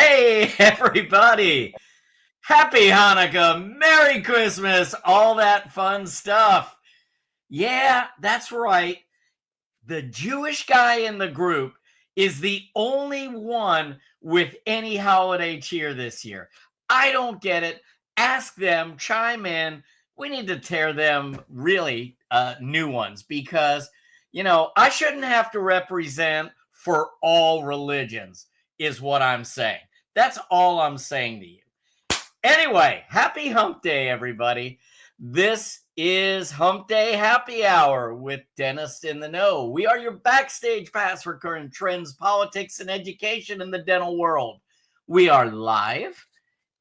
Hey, everybody. Happy Hanukkah, Merry Christmas, all that fun stuff. Yeah, that's right. The Jewish guy in the group is the only one with any holiday cheer this year. I don't get it. Ask them, chime in. We need to tear them really new ones because, I shouldn't have to represent for all religions, is what I'm saying. That's all I'm saying to you. Anyway, happy Hump Day, everybody. This is Humpday Happy Hour with Dentist in the Know. We are your backstage pass for current trends, politics, and education in the dental world. We are live,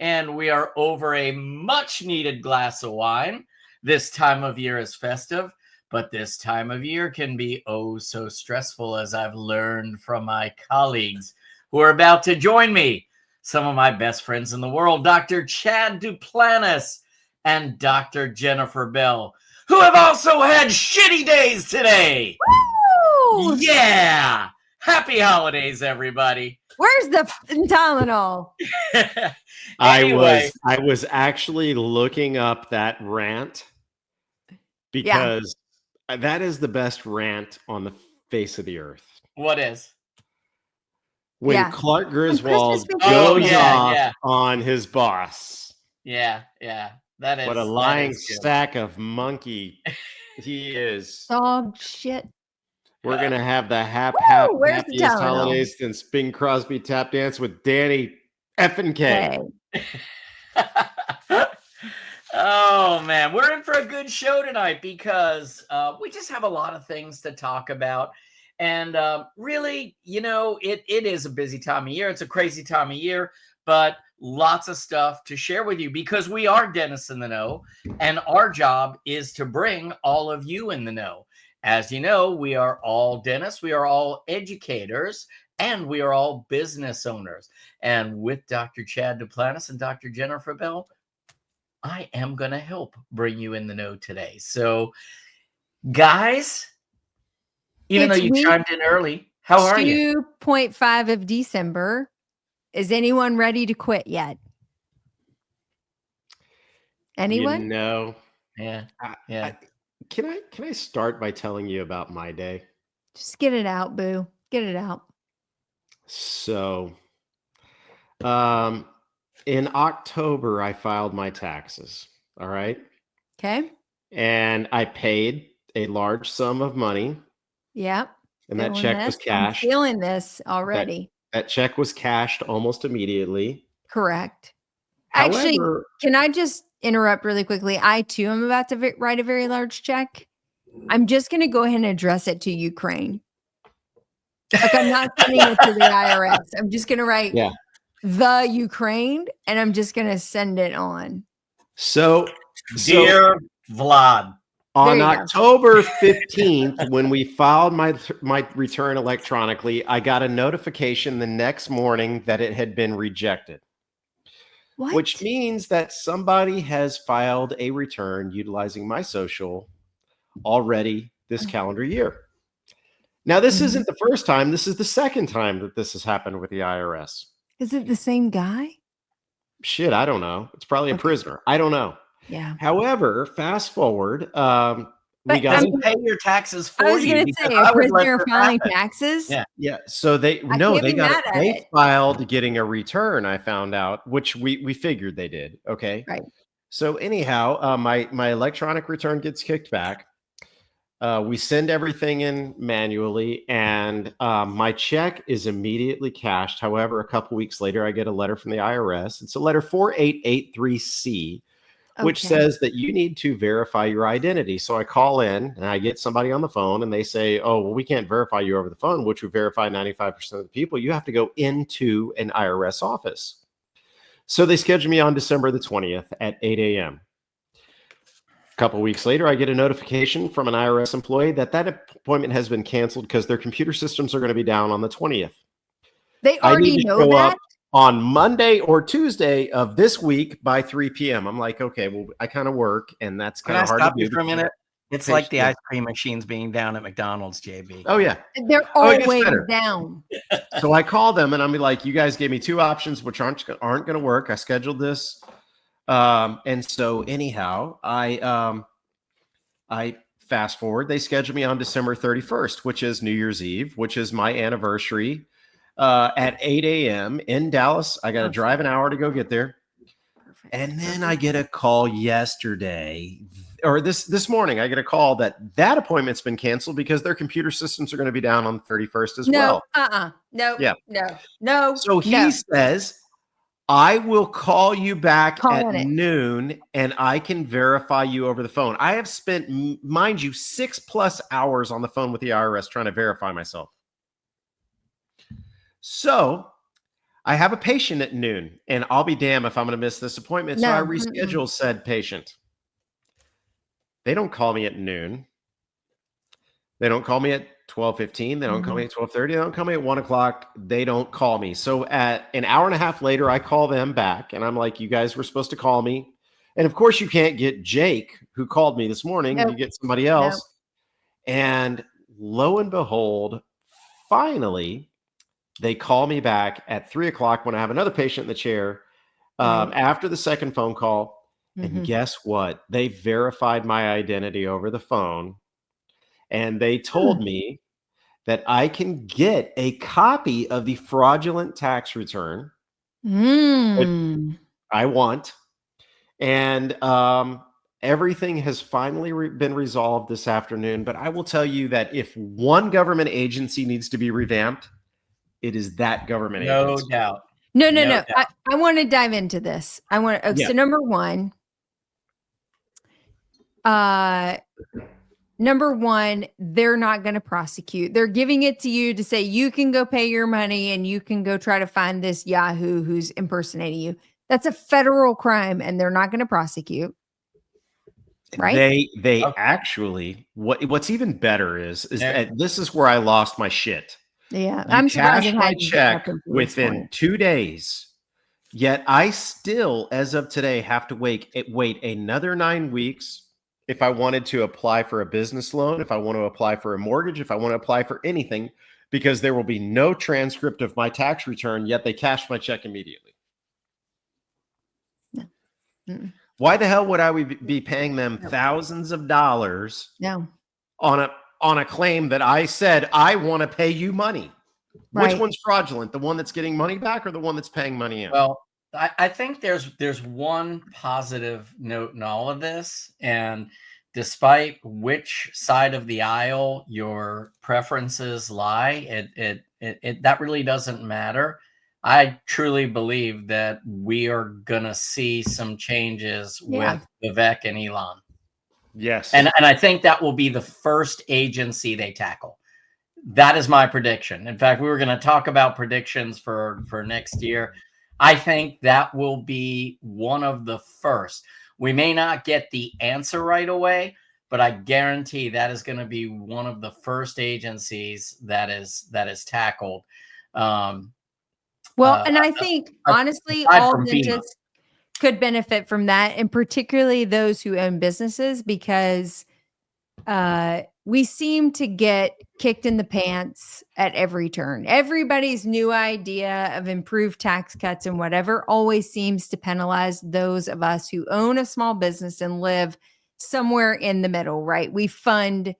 and we are over a much-needed glass of wine. This time of year is festive, but this time of year can be oh so stressful, as I've learned from my colleagues who are about to join me. Some of my best friends in the world, Dr. Chad Duplantis and Dr. Jennifer Bell, who have also had shitty days today. Woo! Yeah. Happy holidays, everybody. Where's the Tylenol? Anyway. I was actually looking up that rant because that is the best rant on the face of the earth. What is? When Clark Griswold goes off on his boss. Yeah. That is. What a lying sack of monkey he is. Dog shit. We're going to have the happiest holidays since Bing Crosby tap dance with Danny effing K. Oh, man. We're in for a good show tonight because we just have a lot of things to talk about. And really, it is a busy time of year. It's a crazy time of year, but lots of stuff to share with you because we are Dentists in the Know, and our job is to bring all of you in the know. As you know, we are all dentists, we are all educators, and we are all business owners. And with Dr. Chad Duplantis and Dr. Jennifer Bell, I am going to help bring you in the know today. So, guys, even though you chimed in early, how are you? 2.5 of December. Is anyone ready to quit yet? Anyone? No. Yeah. Can I start by telling you about my day? Just get it out, boo. Get it out. So, in October, I filed my taxes. All right. Okay. And I paid a large sum of money. Yeah. And that check was cashed. I'm feeling this already. That check was cashed almost immediately. Correct. However, actually, can I just interrupt really quickly? I too am about to write a very large check. I'm just going to go ahead and address it to Ukraine. Like, I'm not sending it to the IRS. I'm just going to write the Ukraine, and I'm just going to send it on. So dear Vlad. On October 15th, when we filed my return electronically, I got a notification the next morning that it had been rejected. What? Which means that somebody has filed a return utilizing my social already this calendar year. Now, this isn't the first time. This is the second time that this has happened with the IRS. Is it the same guy? Shit, I don't know. It's probably a prisoner. I don't know. Yeah. However, fast forward, we got to pay your taxes for you. I was going to say, a prisoner filing taxes. Yeah. So they filed getting a return. I found out, which we figured they did. Okay. Right. So anyhow, my electronic return gets kicked back. We send everything in manually, and my check is immediately cashed. However, a couple weeks later, I get a letter from the IRS. It's a letter 4883C. Which says that you need to verify your identity. So I call in and I get somebody on the phone and they say, oh, well, we can't verify you over the phone, which would verify 95% of the people. You have to go into an IRS office. So they schedule me on December the 20th at 8 a.m. A couple of weeks later, I get a notification from an IRS employee that appointment has been canceled because their computer systems are going to be down on the 20th. They already know that? On Monday or Tuesday of this week by 3 p.m. I'm like, okay, well, I kind of work, and that's kind of hard to do. For a minute? It's like the ice cream machines being down at McDonald's, JB. Oh yeah. They're it gets always better. down. So I call them and I'm like, you guys gave me 2 options which aren't going to work. I scheduled this, and so anyhow, I fast forward. They scheduled me on December 31st, which is New Year's Eve, which is my anniversary, at 8 a.m. in Dallas. I got to drive an hour to go get there. Perfect. And then I get a call yesterday, or this morning, I get a call that appointment's been canceled because their computer systems are going to be down on the 31st as well. No. Yeah. No. So he says, I will call you back at it. noon and I can verify you over the phone. I have spent, mind you, 6+ hours on the phone with the IRS trying to verify myself. So I have a patient at noon and I'll be damned if I'm going to miss this appointment. So I reschedule said patient. They don't call me at noon. They don't call me at 12:15. They don't call me at 12:30. They don't call me at 1 o'clock. They don't call me. So at an hour and a half later, I call them back and I'm like, you guys were supposed to call me. And of course you can't get Jake, who called me this morning. You get somebody else. And lo and behold, finally, they call me back at 3 o'clock when I have another patient in the chair, after the second phone call. And guess what? They verified my identity over the phone. And they told me that I can get a copy of the fraudulent tax return that I want. And everything has finally been resolved this afternoon. But I will tell you that if one government agency needs to be revamped, it is that government agency. No doubt. No. I want to dive into this. So number one, they're not going to prosecute. They're giving it to you to say you can go pay your money and you can go try to find this Yahoo who's impersonating you. That's a federal crime and they're not going to prosecute. Right? They actually, what's even better is that this is where I lost my shit. Yeah. I'm cashed my check within 2 days. Yet I still, as of today, have to wait another 9 weeks if I wanted to apply for a business loan, if I want to apply for a mortgage, if I want to apply for anything, because there will be no transcript of my tax return, yet they cashed my check immediately. No. Why the hell would I be paying them thousands of dollars on a claim that I said, I want to pay you money? Which one's fraudulent? The one that's getting money back or the one that's paying money in? Well, I think there's one positive note in all of this. And despite which side of the aisle your preferences lie, it that really doesn't matter. I truly believe that we are going to see some changes with Vivek and Elon. Yes. And I think that will be the first agency they tackle. That is my prediction. In fact, we were going to talk about predictions for next year. I think that will be one of the first. We may not get the answer right away, but I guarantee that is going to be one of the first agencies that is tackled. And I think, honestly, all dentists could benefit from that, and particularly those who own businesses, because we seem to get kicked in the pants at every turn. Everybody's new idea of improved tax cuts and whatever always seems to penalize those of us who own a small business and live somewhere in the middle, right? We fund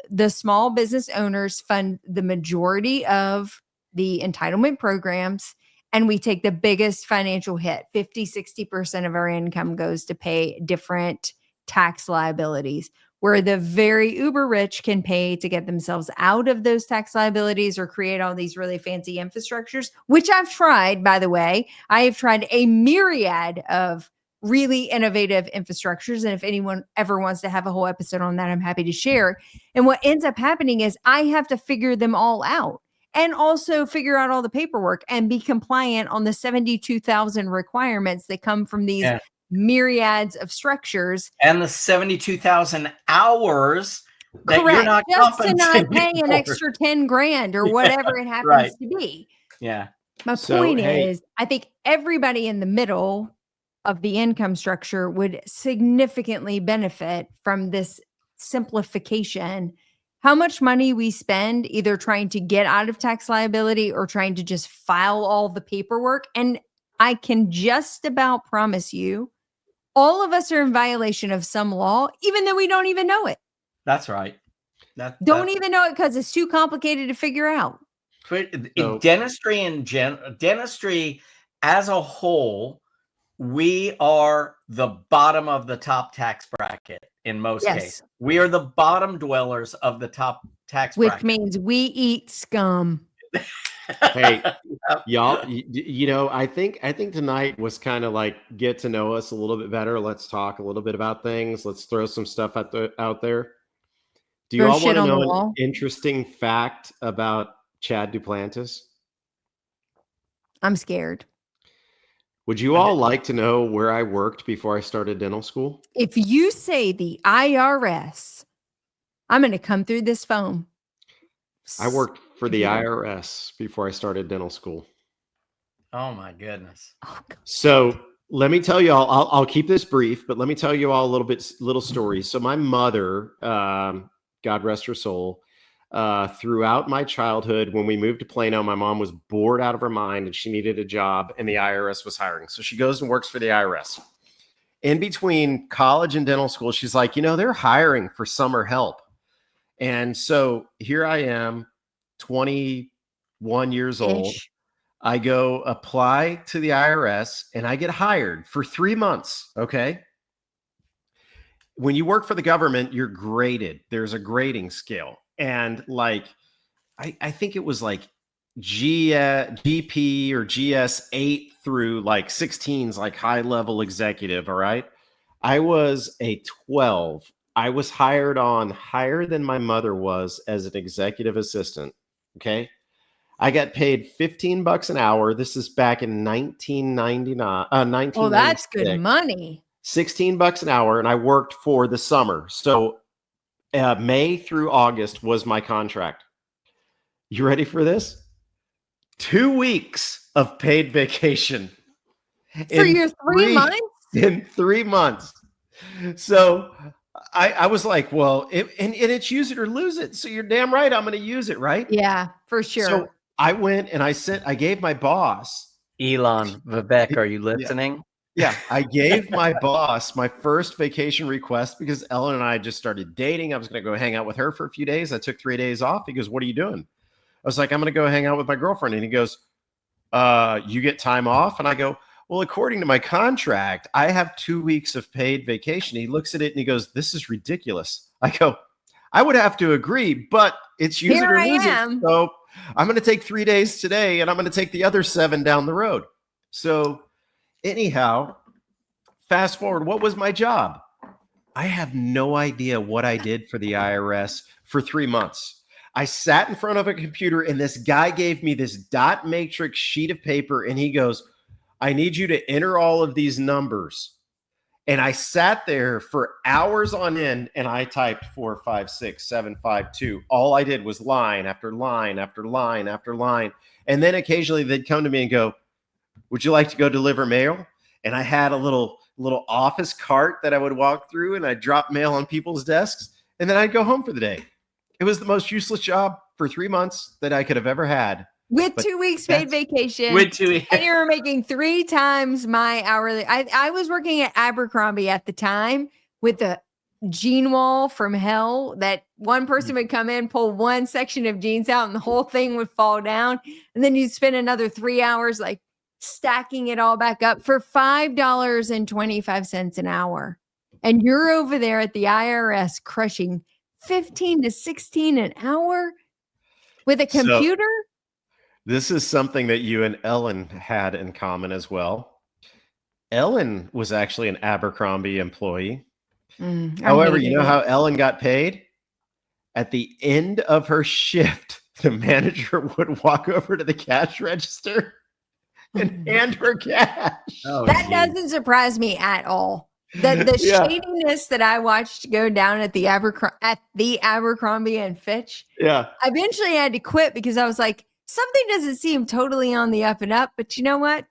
the small business owners, fund the majority of the entitlement programs, and we take the biggest financial hit. 50-60% of our income goes to pay different tax liabilities, where the very uber rich can pay to get themselves out of those tax liabilities or create all these really fancy infrastructures, which I've tried, by the way. I have tried a myriad of really innovative infrastructures. And if anyone ever wants to have a whole episode on that, I'm happy to share. And what ends up happening is I have to figure them all out and also figure out all the paperwork and be compliant on the 72,000 requirements that come from these myriads of structures, and the 72,000 hours that correct, you're not just to not pay an for. extra 10 grand or whatever it happens to be. Yeah. My point is, I think everybody in the middle of the income structure would significantly benefit from this simplification, how much money we spend either trying to get out of tax liability or trying to just file all the paperwork. And I can just about promise you, all of us are in violation of some law, even though we don't even know it. That's right. Don't even know it because it's too complicated to figure out. Dentistry dentistry as a whole, we are the bottom of the top tax bracket in most cases. We are the bottom dwellers of the top tax bracket. Which means we eat scum. Hey, y'all, you know, I think tonight was kind of like get to know us a little bit better. Let's talk a little bit about things. Let's throw some stuff out there. Do you all want to know an interesting fact about Chad Duplantis? I'm scared. Would you all like to know where I worked before I started dental school? If you say the IRS, I'm going to come through this phone. I worked for the IRS before I started dental school. Oh my goodness. So let me tell you all, I'll keep this brief, but let me tell you all a little story. So my mother, God rest her soul, throughout my childhood, when we moved to Plano, my mom was bored out of her mind and she needed a job and the IRS was hiring. So she goes and works for the IRS. In between college and dental school, she's like, you know, they're hiring for summer help. And so here I am, 21 years old. I go apply to the IRS and I get hired for 3 months. Okay. When you work for the government, you're graded. There's a grading scale. And like, I think it was like GP or GS 8 through like 16's like high level executive. All right. I was a 12. I was hired on higher than my mother was as an executive assistant. Okay. I got paid $15 an hour. This is back in 1999. Oh, that's good money. $16 an hour. And I worked for the summer. So May through August was my contract. You ready for this? 2 weeks of paid vacation. For your 3 months? In 3 months. So I was like, well, and it's use it or lose it. So you're damn right. I'm going to use it. Right. Yeah, for sure. So I went and I gave my boss. Elon Vivek, are you listening? Yeah. I gave my boss my first vacation request because Ellen and I just started dating. I was going to go hang out with her for a few days. I took 3 days off. He goes, what are you doing? I was like, I'm going to go hang out with my girlfriend. And he goes, you get time off? And I go, well, according to my contract, I have 2 weeks of paid vacation. He looks at it and he goes, this is ridiculous. I go, I would have to agree, but it's use it or lose it. So I'm going to take 3 days today and I'm going to take the other 7 down the road. So anyhow, fast forward, what was my job? I have no idea what I did for the IRS for 3 months. I sat in front of a computer and this guy gave me this dot matrix sheet of paper and he goes, I need you to enter all of these numbers. And I sat there for hours on end and I typed 4, 5, 6, 7, 5, 2. All I did was line after line after line after line. And then occasionally they'd come to me and go, would you like to go deliver mail? And I had a little office cart that I would walk through and I'd drop mail on people's desks and then I'd go home for the day. It was the most useless job for 3 months that I could have ever had. With 2 weeks paid vacation. With 2 weeks. And you were making 3 times my hourly. I was working at Abercrombie at the time with the jean wall from hell that one person would come in, pull one section of jeans out and the whole thing would fall down. And then you'd spend another 3 hours like stacking it all back up for $5.25 an hour. And you're over there at the IRS crushing 15 to 16 an hour with a computer. This is something that you and Ellen had in common as well. Ellen was actually an Abercrombie employee. However, you know how Ellen got paid? At the end of her shift, the manager would walk over to the cash register and hand her cash. That doesn't surprise me at all. The shadiness that I watched go down at the Abercrombie and Fitch. Yeah. Eventually I had to quit because I was like, something doesn't seem totally on the up and up, but you know what?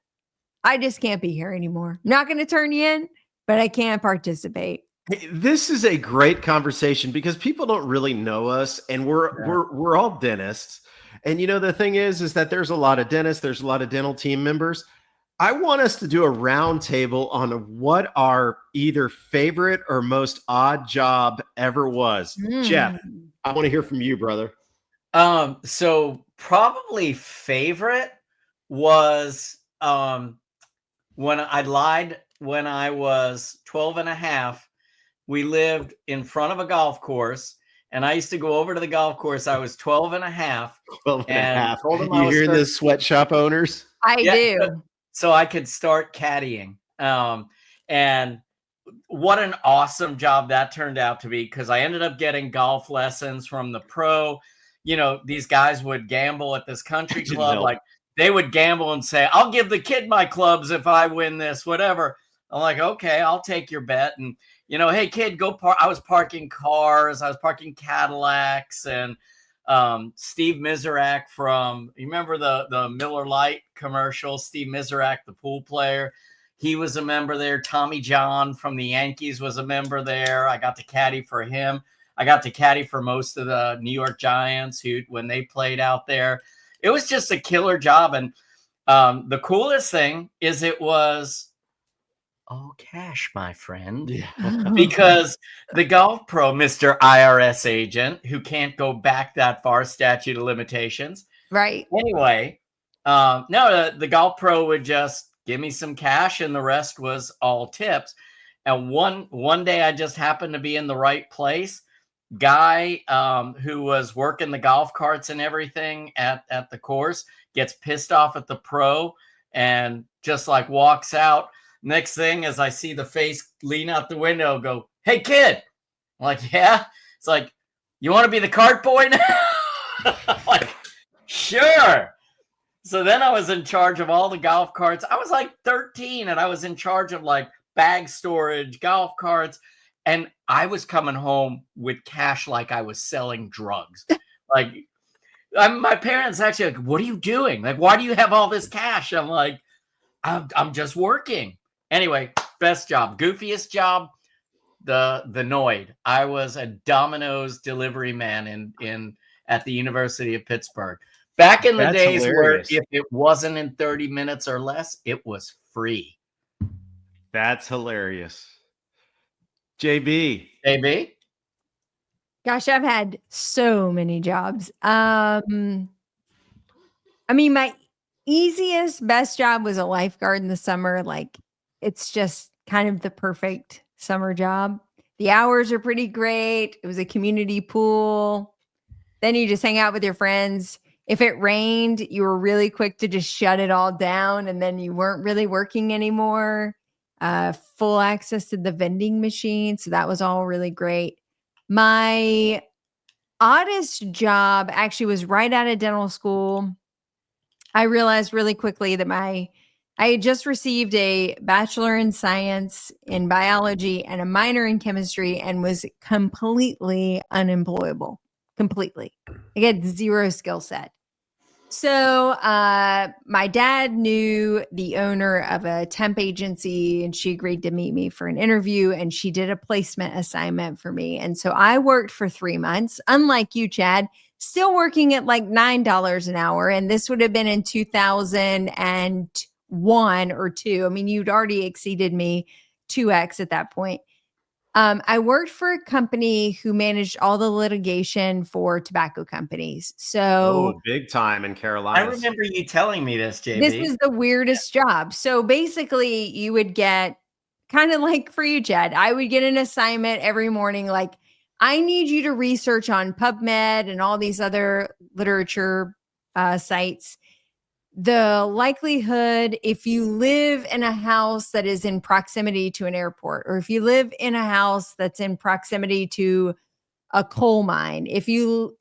I just can't be here anymore. I'm not going to turn you in, but I can't participate. Hey, this is a great conversation because people don't really know us, and we're all dentists. And the thing is that there's a lot of dentists, there's a lot of dental team members. I want us to do a round table on what our either favorite or most odd job ever was. Jeff, I want to hear from you, brother. So probably favorite was when I lied when I was 12 and a half. We lived in front of a golf course, and I used to go over to the golf course. I was 12 and a half. 12 and a half. Told them I You was hearing 13. this, sweatshop owners? I do. So I could start caddying. And what an awesome job that turned out to be, because I ended up getting golf lessons from the pro. These guys would gamble at this country club. Help. Like, they would gamble and say, I'll give the kid my clubs if I win this, whatever. I'm like, okay, I'll take your bet. And, hey, kid, go park. I was parking cars. I was parking Cadillacs. And Steve Miserak you remember the Miller Lite commercial? Steve Miserak, the pool player. He was a member there. Tommy John from the Yankees was a member there. I got to caddy for him. I got to caddy for most of the New York Giants when they played out there. It was just a killer job. And the coolest thing is it was all cash, my friend. Yeah. Because the golf pro, Mr. IRS agent, who can't go back that far, statute of limitations. Right. Anyway, no, the golf pro would just give me some cash, and the rest was all tips. And one day I just happened to be in the right place. Guy who was working the golf carts and everything at the course gets pissed off at the pro and just like walks out. Next thing, as I see the face lean out the window, go, "Hey, kid." I'm like, "Yeah." It's like, "You want to be the cart boy now?" I'm like, "Sure." So then I was in charge of all the golf carts. I was like 13, and I was in charge of like bag storage, golf carts. And I was coming home with cash like I was selling drugs. Like, my parents actually like, "What are you doing? Like, why do you have all this cash?" I'm like, I'm just working. Anyway, best job, goofiest job, the Noid. I was a Domino's delivery man at the University of Pittsburgh. Back in the That's days hilarious. where if it wasn't in 30 minutes or less, it was free. That's hilarious. JB. Gosh, I've had so many jobs. I mean, my easiest, best job was a lifeguard in the summer. Like, it's just kind of the perfect summer job. The hours are pretty great. It was a community pool. Then you just hang out with your friends. If it rained, you were really quick to just shut it all down, and then you weren't really working anymore. Full access to the vending machine. So that was all really great. My oddest job actually was right out of dental school. I realized really quickly that I had just received a bachelor in science in biology and a minor in chemistry, and was completely unemployable. Completely. I had zero skill set. So my dad knew the owner of a temp agency, and she agreed to meet me for an interview, and she did a placement assignment for me. And so I worked for 3 months, unlike you, Chad, still working at like $9 an hour. And this would have been in 2001 or 2. I mean, you'd already exceeded me 2x at that point. I worked for a company who managed all the litigation for tobacco companies. So big time in Carolina. I remember you telling me this, JB. this is the weirdest job. So basically, you would get kind of like for you, Chad, I would get an assignment every morning. Like, I need you to research on PubMed and all these other literature sites. The likelihood, if you live in a house that is in proximity to an airport, or if you live in a house that's in proximity to a coal mine, if you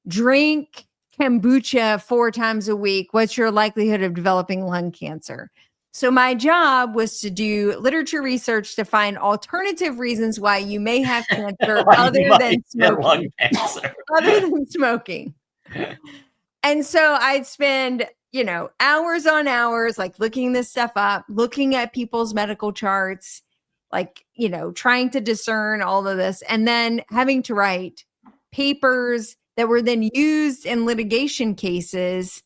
drink kombucha 4 times a week, what's your likelihood of developing lung cancer? So my job was to do literature research to find alternative reasons why you may have cancer other than smoking. Other than smoking. And so I'd spend, hours on hours, like looking this stuff up, looking at people's medical charts. like, trying to discern all of this and then having to write papers that were then used in litigation cases.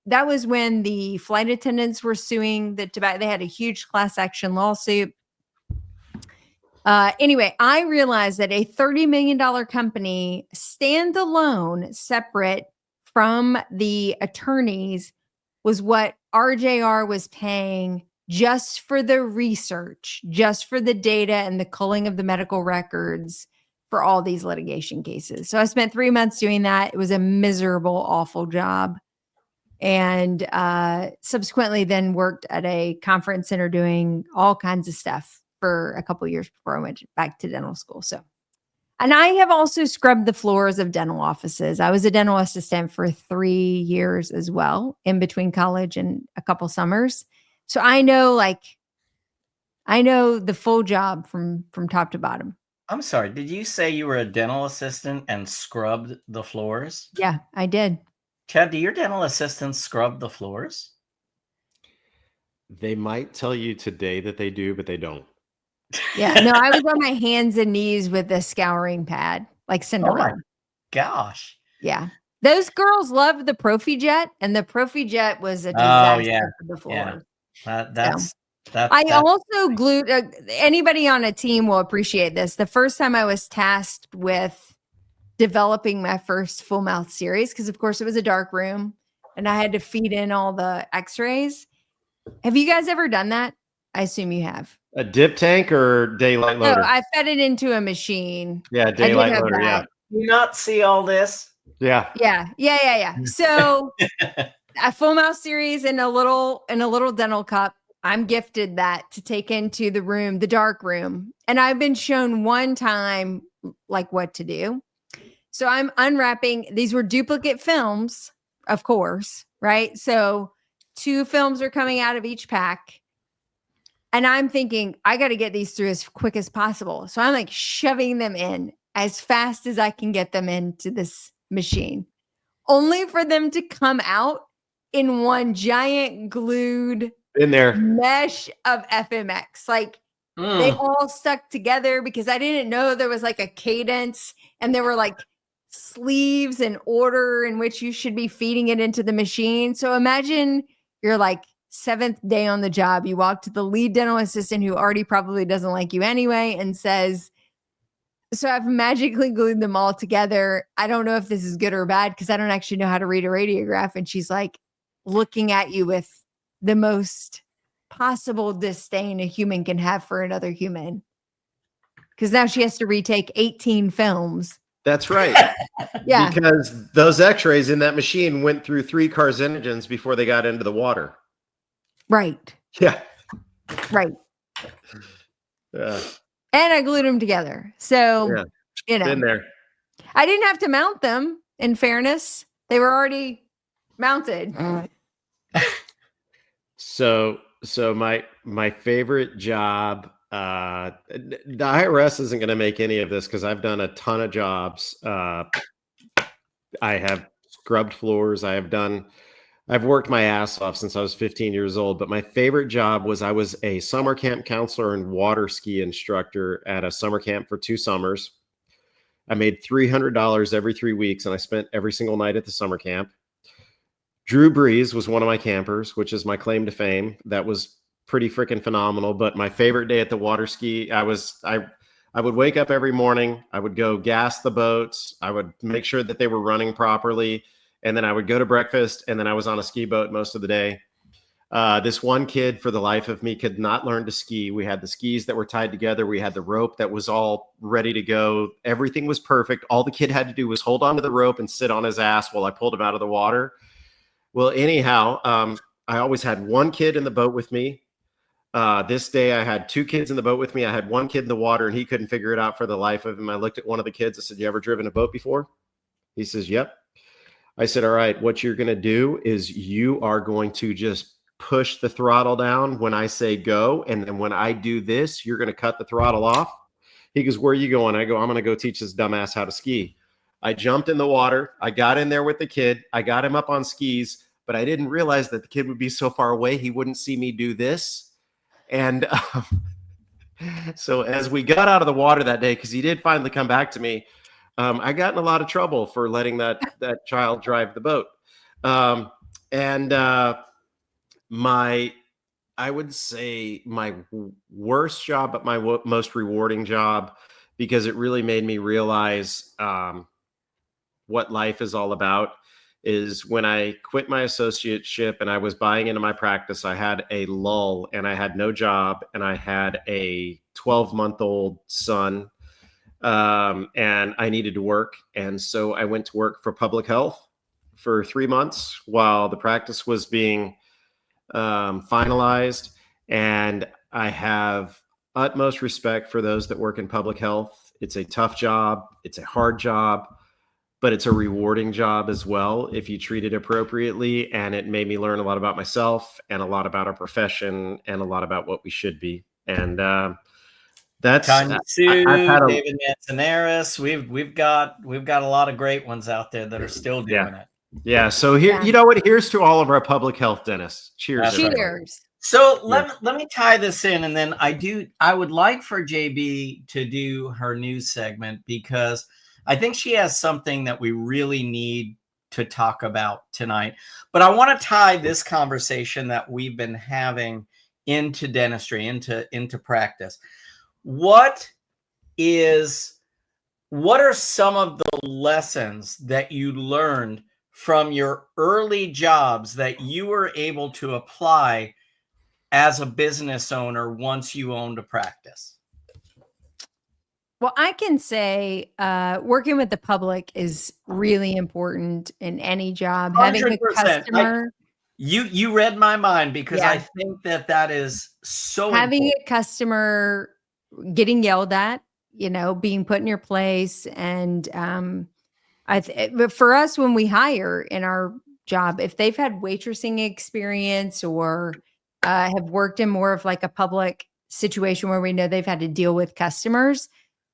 That was when the flight attendants were suing the tobacco. They had a huge class action lawsuit. Anyway, I realized that a $30 million company, standalone, separate from the attorneys, was what RJR was paying just for the research, just for the data and the culling of the medical records for all these litigation cases. So I spent 3 months doing that. It was a miserable, awful job. And subsequently then worked at a conference center doing all kinds of stuff for a couple of years before I went back to dental school. So, and I have also scrubbed the floors of dental offices. I was a dental assistant for 3 years as well, in between college and a couple summers. So I know the full job from top to bottom. I'm sorry. Did you say you were a dental assistant and scrubbed the floors? Yeah, I did. Chad, do your dental assistants scrub the floors? They might tell you today that they do, but they don't. Yeah, no, I was on my hands and knees with the scouring pad, like Cinderella. Oh my gosh. Yeah. Those girls loved the Profi Jet, and the Profi Jet was a disaster for the floor. Yeah. I also glued, anybody on a team will appreciate this. The first time I was tasked with developing my first full mouth series, because of course it was a dark room and I had to feed in all the x-rays. Have you guys ever done that? I assume you have. A dip tank or daylight loader? No, I fed it into a machine. Yeah, daylight loader. Yeah. Do you not see all this? Yeah. So a full mouth series in a little dental cup. I'm gifted that to take into the room, the dark room. And I've been shown one time like what to do. So I'm unwrapping. These were duplicate films, of course, right? So 2 films are coming out of each pack. And I'm thinking, I got to get these through as quick as possible. So I'm like shoving them in as fast as I can get them into this machine, only for them to come out in one giant glued in there mesh of FMX. Like they all stuck together because I didn't know there was like a cadence and there were like sleeves and order in which you should be feeding it into the machine. So imagine you're like 7th day on the job. You walk to the lead dental assistant who already probably doesn't like you anyway and says, so I've magically glued them all together. I don't know if this is good or bad because I don't actually know how to read a radiograph. And she's like looking at you with the most possible disdain a human can have for another human. Because now she has to retake 18 films. That's right. Yeah. Because those x-rays in that machine went through 3 carcinogens before they got into the water. Right. Yeah. Right. Yeah. And I glued them together. So, Been there. I didn't have to mount them, in fairness. They were already mounted. So my favorite job, the IRS isn't going to make any of this because I've done a ton of jobs. I have scrubbed floors. I've worked my ass off since I was 15 years old, but my favorite job was I was a summer camp counselor and water ski instructor at a summer camp for 2 summers. I made $300 every 3 weeks, and I spent every single night at the summer camp. Drew Brees was one of my campers, which is my claim to fame. That was pretty freaking phenomenal. But my favorite day at the water ski, I would wake up every morning. I would go gas the boats. I would make sure that they were running properly. And then I would go to breakfast, and then I was on a ski boat most of the day. This one kid, for the life of me, could not learn to ski. We had the skis that were tied together. We had the rope that was all ready to go. Everything was perfect. All the kid had to do was hold onto the rope and sit on his ass while I pulled him out of the water. Well, anyhow, I always had one kid in the boat with me. This day I had 2 kids in the boat with me. I had one kid in the water, and he couldn't figure it out for the life of him. I looked at one of the kids. I said, "You ever driven a boat before?" He says, "Yep." I said, "All right, what you're going to do is you are going to just push the throttle down when I say go. And then when I do this, you're going to cut the throttle off." He goes, "Where are you going?" I go, "I'm going to go teach this dumbass how to ski." I jumped in the water. I got in there with the kid. I got him up on skis, but I didn't realize that the kid would be so far away he wouldn't see me do this. And So as we got out of the water that day, because he did finally come back to me, I got in a lot of trouble for letting that child drive the boat. And I would say my worst job, but my most rewarding job, because it really made me realize what life is all about, is when I quit my associateship and I was buying into my practice. I had a lull and I had no job and I had a 12-month-old son, and I needed to work. And so I went to work for public health for 3 months while the practice was being finalized. And I have utmost respect for those that work in public health. It's a tough job. It's a hard job, but it's a rewarding job as well if you treat it appropriately. And it made me learn a lot about myself and a lot about our profession and a lot about what we should be. And that's Tanya Sue, I've had David Manzanares. We've got a lot of great ones out there that are still doing it. Yeah. So here, you know what? Here's to all of our public health dentists. Cheers. Cheers. So let me tie this in, and then I would like for JB to do her news segment, because I think she has something that we really need to talk about tonight. But I want to tie this conversation that we've been having into dentistry, into practice. What are some of the lessons that you learned from your early jobs that you were able to apply as a business owner once you owned a practice? Well, I can say working with the public is really important in any job. 100%. Having a customer. You read my mind, because I think that is so having important. a customer getting yelled at, being put in your place. And but for us, when we hire in our job, if they've had waitressing experience or have worked in more of like a public situation where we know they've had to deal with customers,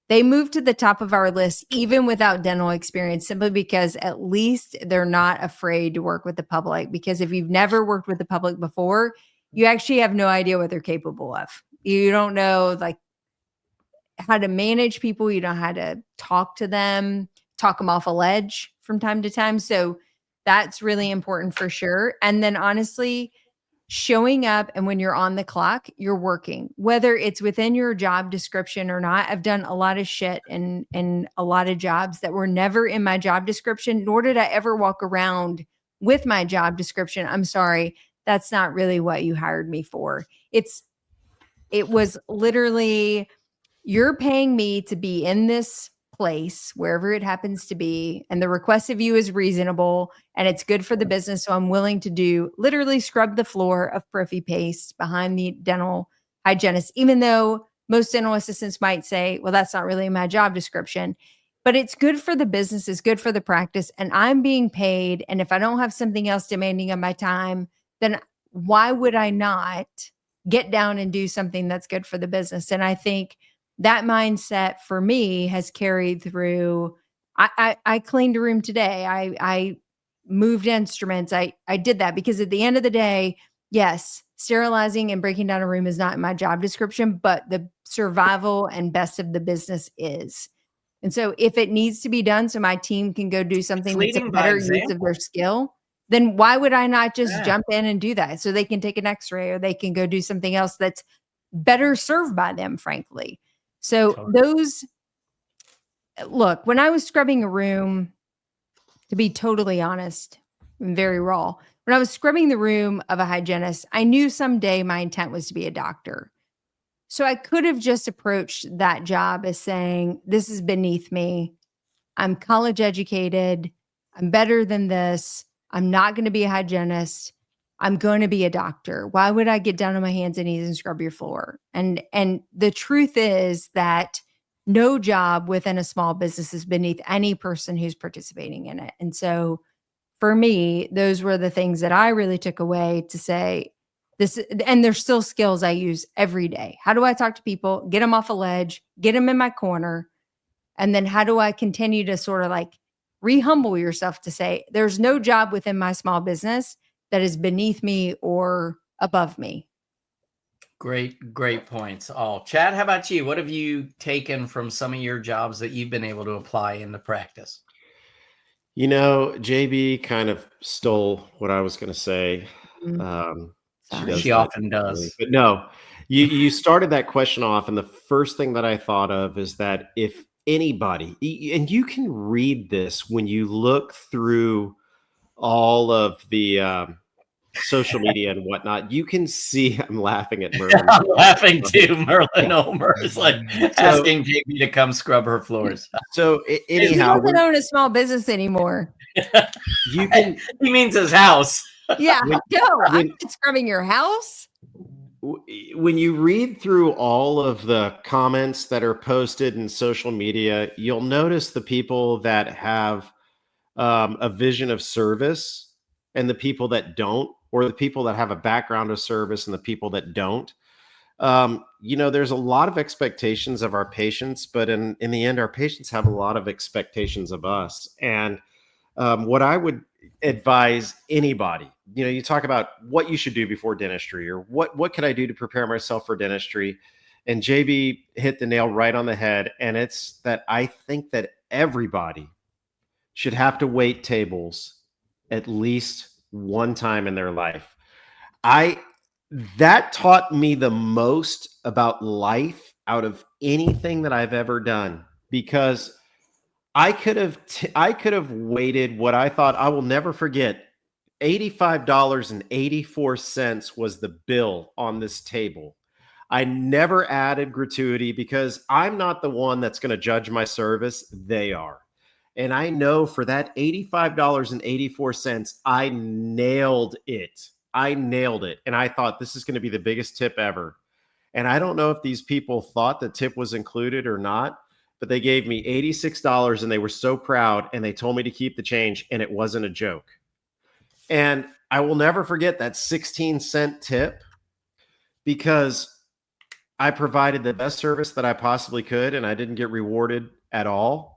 they move to the top of our list, even without dental experience, simply because at least they're not afraid to work with the public. Because if you've never worked with the public before, you actually have no idea what they're capable of. You don't know like how to manage people. You don't know how to talk to them, talk them off a ledge from time to time. So that's really important for sure. And then honestly, showing up, and when you're on the clock, you're working, whether it's within your job description or not. I've done a lot of shit in a lot of jobs that were never in my job description, nor did I ever walk around with my job description. I'm sorry, that's not really what you hired me for. It was literally, you're paying me to be in this place, wherever it happens to be, and the request of you is reasonable and it's good for the business. So I'm willing to literally scrub the floor of Profi paste behind the dental hygienist, even though most dental assistants might say, well, that's not really my job description, but it's good for the business, it's good for the practice, and I'm being paid. And if I don't have something else demanding of my time, then why would I not get down and do something that's good for the business? And I think that mindset for me has carried through. I cleaned a room today. I moved instruments. I did that because at the end of the day, yes, sterilizing and breaking down a room is not in my job description, but the survival and best of the business is. And so if it needs to be done so my team can go do something that's a better use of their skill, then why would I not just jump in and do that so they can take an x-ray or they can go do something else that's better served by them, frankly. So look, when I was scrubbing a room, to be totally honest, and very raw, when I was scrubbing the room of a hygienist, I knew someday my intent was to be a doctor. So I could have just approached that job as saying, this is beneath me. I'm college educated. I'm better than this. I'm not going to be a hygienist. I'm going to be a doctor. Why would I get down on my hands and knees and scrub your floor? And the truth is that no job within a small business is beneath any person who's participating in it. And so for me, those were the things that I really took away to say this. And there's still skills I use every day. How do I talk to people, get them off a ledge, get them in my corner? And then how do I continue to sort of like re-humble yourself to say, there's no job within my small business that is beneath me or above me. Great points. All Chad, how about you? What have you taken from some of your jobs that you've been able to apply into practice? You know, JB kind of stole what I was going to say. Mm, She sorry. does She that often occasionally. does. But no, you started that question off, and the first thing that I thought of is that if anybody, and you can read this when you look through all of the social media and whatnot, you can see. I'm laughing at Merlin. I'm laughing too. Merlin Omer is like So, asking JB to come scrub her floors. He anyhow, doesn't own a small business anymore. you can He means his house. Yeah. When- No, I'm when- not scrubbing your house. when you read through all of the comments that are posted in social media, you'll notice the people that have a vision of service and the people that don't, or the people that have a background of service and the people that don't. There's a lot of expectations of our patients, but in the end, our patients have a lot of expectations of us. And what I would advise anybody, you talk about what you should do before dentistry, or what can I do to prepare myself for dentistry? And JB hit the nail right on the head. And it's that I think that everybody should have to wait tables at least one time in their life. That taught me the most about life out of anything that I've ever done, because I could have waited what I thought, I will never forget. $85.84 was the bill on this table. I never added gratuity because I'm not the one that's going to judge my service. They are. And I know for that $85.84, I nailed it. And I thought, this is going to be the biggest tip ever. And I don't know if these people thought the tip was included or not, but they gave me $86 and they were so proud, and they told me to keep the change, and it wasn't a joke. And I will never forget that 16-cent tip, because I provided the best service that I possibly could, and I didn't get rewarded at all.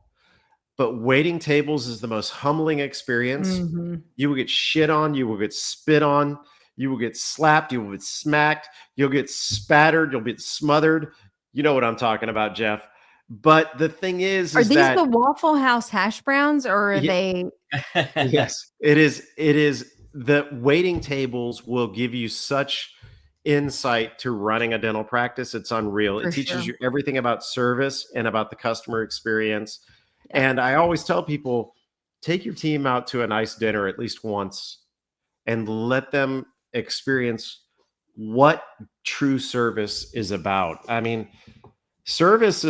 But waiting tables is the most humbling experience. Mm-hmm. You will get shit on, you will get spit on, you will get slapped, you will get smacked, you'll get spattered, you'll get smothered. You know what I'm talking about, Jeff. But the thing is Are these that the Waffle House hash browns, or are Yeah. they? Yes, it is. It is. The waiting tables will give you such insight to running a dental practice. It's unreal. For It teaches sure. you everything about service and about the customer experience. Yeah. And I always tell people, take your team out to a nice dinner at least once and let them experience what true service is about. I mean, service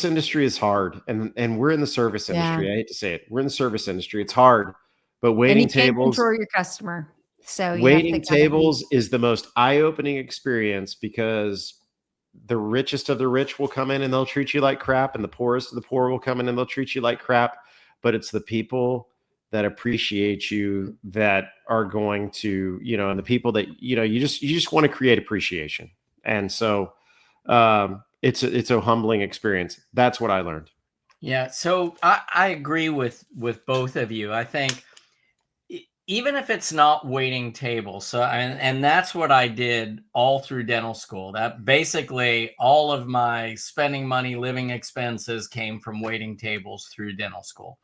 industry is hard, and we're in the service industry. I hate to say it. We're in the service industry. It's hard, but And waiting you can't tables, control your customer, so you have to waiting kind of tables is the most eye-opening experience, because the richest of the rich will come in and they'll treat you like crap, and the poorest of the poor will come in and they'll treat you like crap. But it's the people that appreciate you that are going to, and the people that, you just want to create appreciation. And so it's a humbling experience. That's what I learned. Yeah, so I agree with both of you. I think even if it's not waiting tables, so and that's what I did all through dental school. That basically all of my spending money, living expenses came from waiting tables through dental school.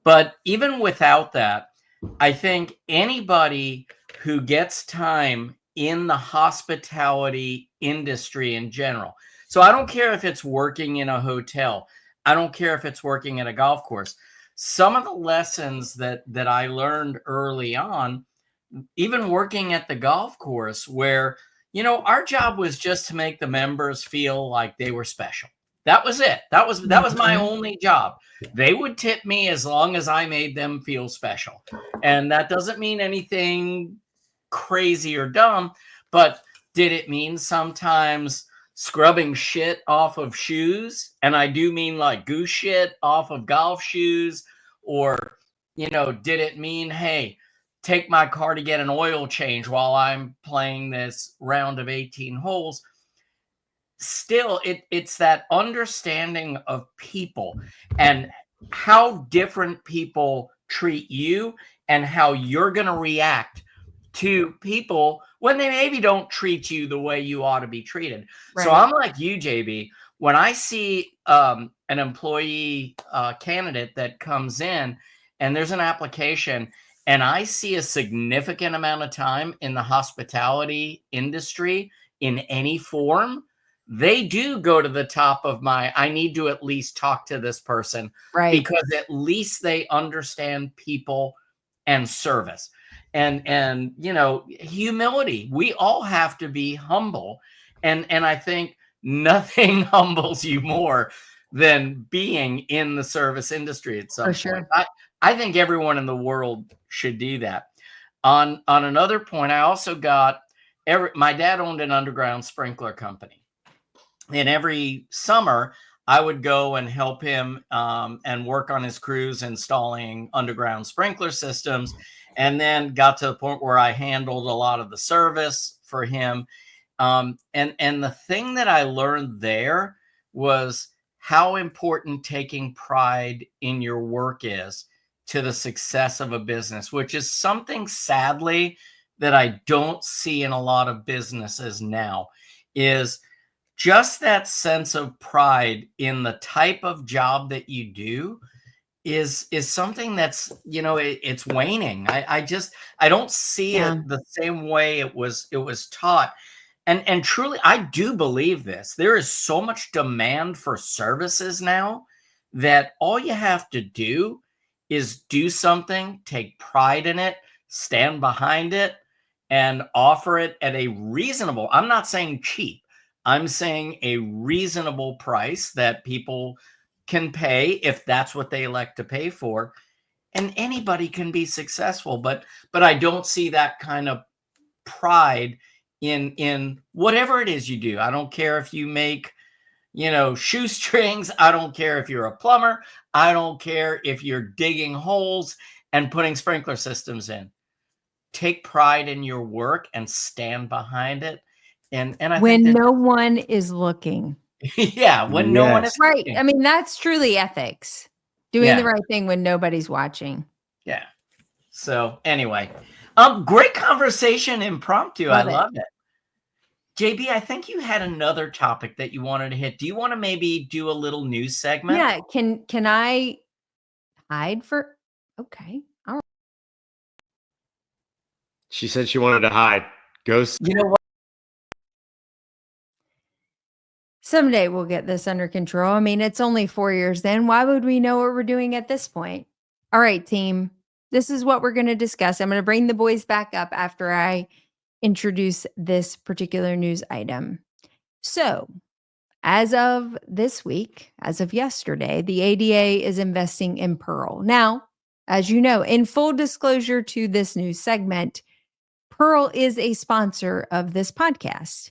But even without that, I think anybody who gets time in the hospitality industry in general. So I don't care if it's working in a hotel. I don't care if it's working at a golf course. Some of the lessons that I learned early on, even working at the golf course, where, our job was just to make the members feel like they were special. That was it. That was my only job. They would tip me as long as I made them feel special. And that doesn't mean anything crazy or dumb, but did it mean sometimes scrubbing shit off of shoes? And I do mean like goose shit off of golf shoes. Or, did it mean, hey, take my car to get an oil change while I'm playing this round of 18 holes? Still, it's that understanding of people and how different people treat you and how you're going to react to people when they maybe don't treat you the way you ought to be treated. So Right. I'm like you, JB. When I see an employee candidate that comes in and there's an application and I see a significant amount of time in the hospitality industry in any form, they do go to the top of my, I need to at least talk to this person Right. because at least they understand people and service and humility. We all have to be humble, and I think nothing humbles you more than being in the service industry at some For point. sure. I think everyone in the world should do that. On another point, I also got my dad owned an underground sprinkler company, and every summer I would go and help him and work on his crews installing underground sprinkler systems, and then got to the point where I handled a lot of the service for him. And the thing that I learned there was how important taking pride in your work is to the success of a business, which is something sadly that I don't see in a lot of businesses now, is just that sense of pride in the type of job that you do is something that's it's waning. I don't see Yeah. it the same way it was taught. And truly, I do believe this. There is so much demand for services now that all you have to do is do something, take pride in it, stand behind it, and offer it at a reasonable, I'm not saying cheap, I'm saying a reasonable price that people can pay if that's what they elect to pay for. And anybody can be successful, but I don't see that kind of pride in whatever it is you do. I don't care if you make, shoestrings. I don't care if you're a plumber. I don't care if you're digging holes and putting sprinkler systems in. Take pride in your work and stand behind it. And I When think that, no one is looking. yeah, when no one is Yes. Right. looking. I mean, that's truly ethics. Doing Yeah. the right thing when nobody's watching. Yeah. So anyway, great conversation, impromptu. Love I it. love it. JB, I think you had another topic that you wanted to hit. Do you want to maybe do a little news segment? Yeah. Can I hide for? Okay. All right. She said she wanted to hide. Ghost. You know what? Someday we'll get this under control. I mean, it's only 4 years then. Why would we know what we're doing at this point? All right, team. This is what we're going to discuss. I'm going to bring the boys back up after I introduce this particular news item. So, as of this week, as of yesterday, the ADA is investing in Pearl. Now, as you know, in full disclosure to this news segment, Pearl is a sponsor of this podcast.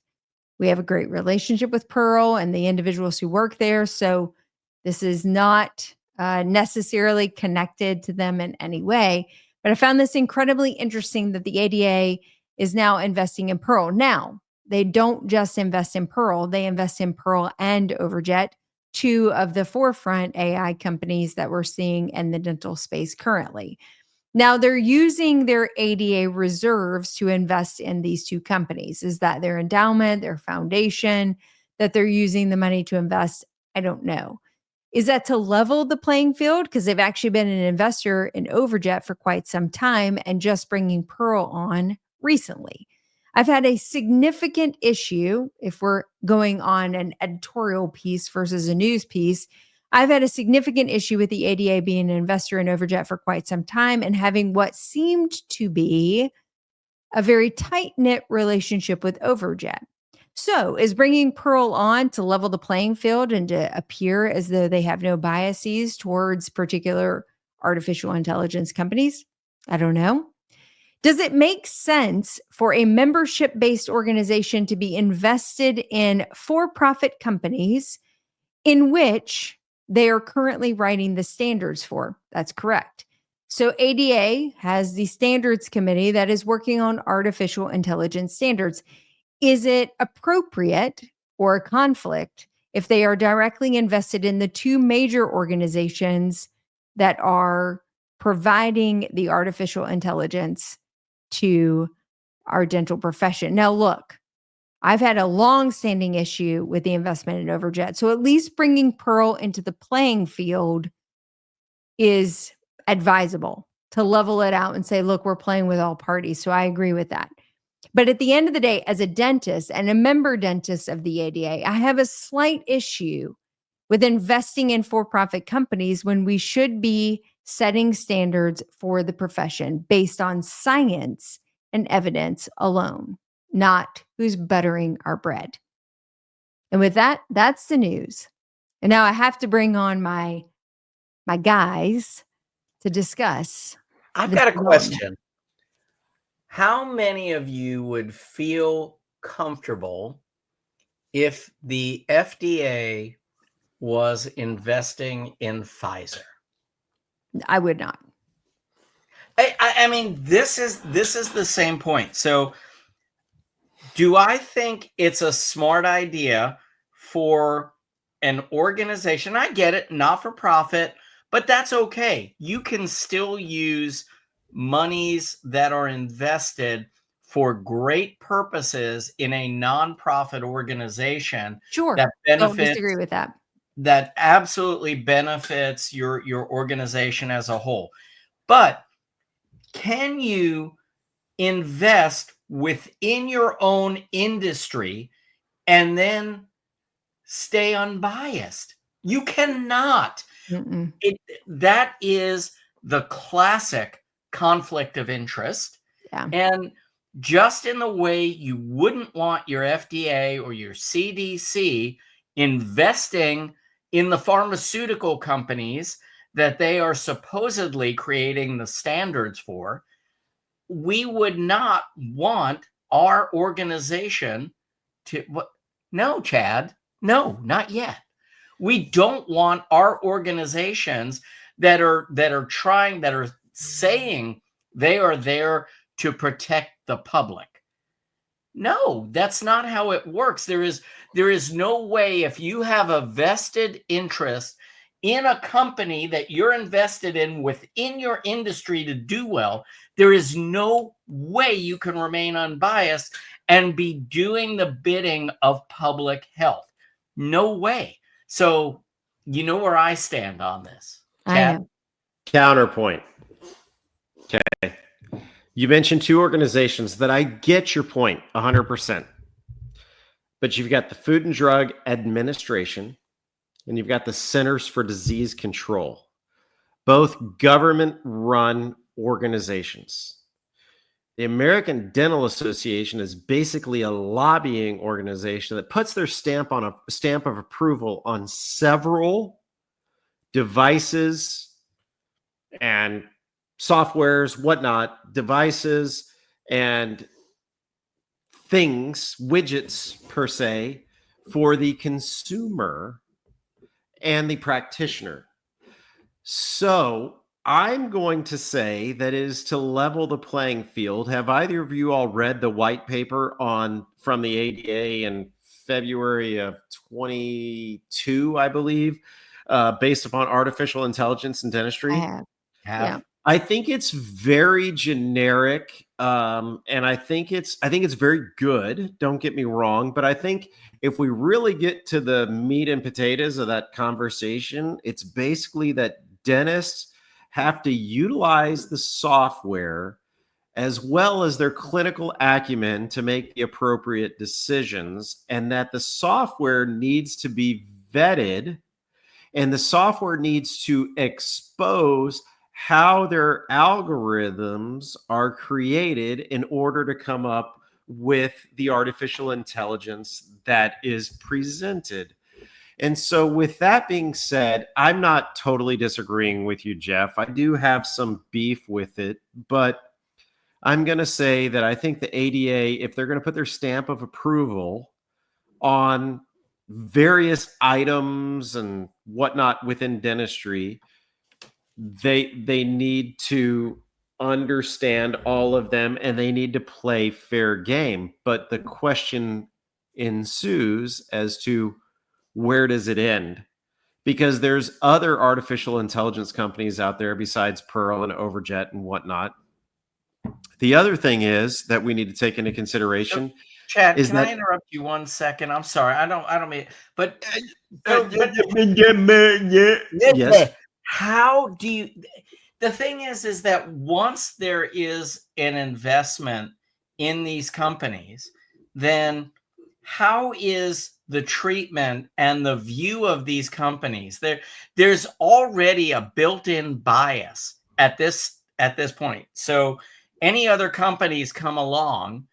We have a great relationship with Pearl and the individuals who work there. So this is not necessarily connected to them in any way. But I found this incredibly interesting that the ADA is now investing in Pearl. Now, they don't just invest in Pearl, they invest in Pearl and Overjet, two of the forefront AI companies that we're seeing in the dental space currently. Now, they're using their ADA reserves to invest in these two companies. Is that their endowment, their foundation, that they're using the money to invest? I don't know. Is that to level the playing field? Because they've actually been an investor in Overjet for quite some time and just bringing Pearl on recently. I've had a significant issue, if we're going on an editorial piece versus a news piece, I've had a significant issue with the ADA being an investor in Overjet for quite some time and having what seemed to be a very tight-knit relationship with Overjet. So, is bringing Pearl on to level the playing field and to appear as though they have no biases towards particular artificial intelligence companies? I don't know. Does it make sense for a membership-based organization to be invested in for-profit companies in which they are currently writing the standards for? That's correct. So ADA has the standards committee that is working on artificial intelligence standards. Is it appropriate or a conflict if they are directly invested in the two major organizations that are providing the artificial intelligence to our dental profession. Now, look, I've had a long-standing issue with the investment in Overjet. So at least bringing Pearl into the playing field is advisable to level it out and say, look, we're playing with all parties. So I agree with that. But at the end of the day, as a dentist and a member dentist of the ADA, I have a slight issue with investing in for-profit companies when we should be setting standards for the profession based on science and evidence alone, not who's buttering our bread. And with that, that's the news. And now I have to bring on my guys to discuss. I've this got a development. question. How many of you would feel comfortable if the FDA was investing in Pfizer? I would not. I mean, this is the same point. So do I think it's a smart idea for an organization? I get it, not for profit, but that's okay. You can still use monies that are invested for great purposes in a nonprofit organization Sure. that Don't benefits, disagree with that. that absolutely benefits your organization as a whole. But can you invest within your own industry and then stay unbiased? You cannot. Mm-mm. That is the classic conflict of interest. Yeah. And just in the way you wouldn't want your FDA or your CDC investing in the pharmaceutical companies that they are supposedly creating the standards for, we would not want our organization to. No, Chad, no, not yet. We don't want our organizations that are saying they are there to protect the public. No, that's not how it works. There is no way, if you have a vested interest in a company that you're invested in within your industry to do well, there is no way you can remain unbiased and be doing the bidding of public health. No way. So you know where I stand on this. I know. Counterpoint. Okay. You mentioned two organizations that I get your point 100%. But you've got the Food and Drug Administration and you've got the Centers for Disease Control, both government-run organizations. The American Dental Association is basically a lobbying organization that puts their stamp of approval on several devices and softwares, whatnot, devices and things, widgets per se, for the consumer and the practitioner. So I'm going to say that is to level the playing field. Have either of you all read the white paper from the ADA in February of 22, I believe, based upon artificial intelligence in dentistry? I have. Yeah. I think it's very generic, and I think it's very good. Don't get me wrong, but I think if we really get to the meat and potatoes of that conversation, it's basically that dentists have to utilize the software as well as their clinical acumen to make the appropriate decisions, and that the software needs to be vetted, and the software needs to expose how their algorithms are created in order to come up with the artificial intelligence that is presented. And so with that being said, I'm not totally disagreeing with you, Jeff. I do have some beef with it, but I'm going to say that I think the ADA, if they're going to put their stamp of approval on various items and whatnot within dentistry, they need to understand all of them and they need to play fair game. But the question ensues as to where does it end? Because there's other artificial intelligence companies out there besides Pearl and Overjet and whatnot The other thing is that we need to take into consideration Chad, is can I that interrupt you 1 second? I'm sorry. I don't mean, but yes, how do you? The thing is that once there is an investment in these companies, then how is the treatment and the view of these companies? There's already a built-in bias at this point. So any other companies come along,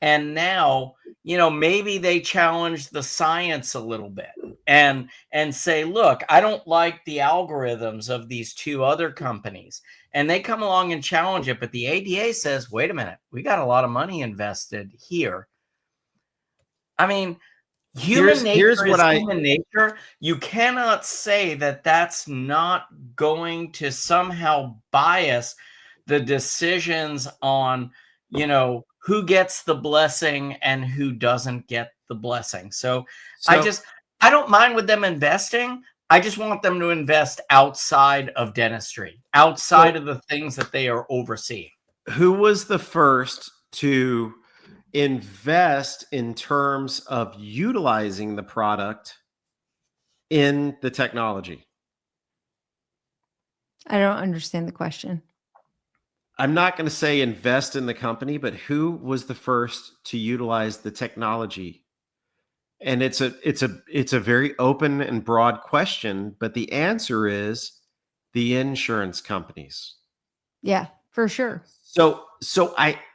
and now maybe they challenge the science a little bit and say, look, I don't like the algorithms of these two other companies, and they come along and challenge it, but the ADA says, wait a minute, we got a lot of money invested here. I mean, human nature is human nature. You cannot say that that's not going to somehow bias the decisions on who gets the blessing and who doesn't get the blessing. So I don't mind with them investing. I just want them to invest outside of dentistry, outside of the things that they are overseeing. Who was the first to invest in terms of utilizing the product in the technology? I don't understand the question. I'm not going to say invest in the company, but who was the first to utilize the technology? And it's a very open and broad question, but the answer is the insurance companies. Yeah, for sure. So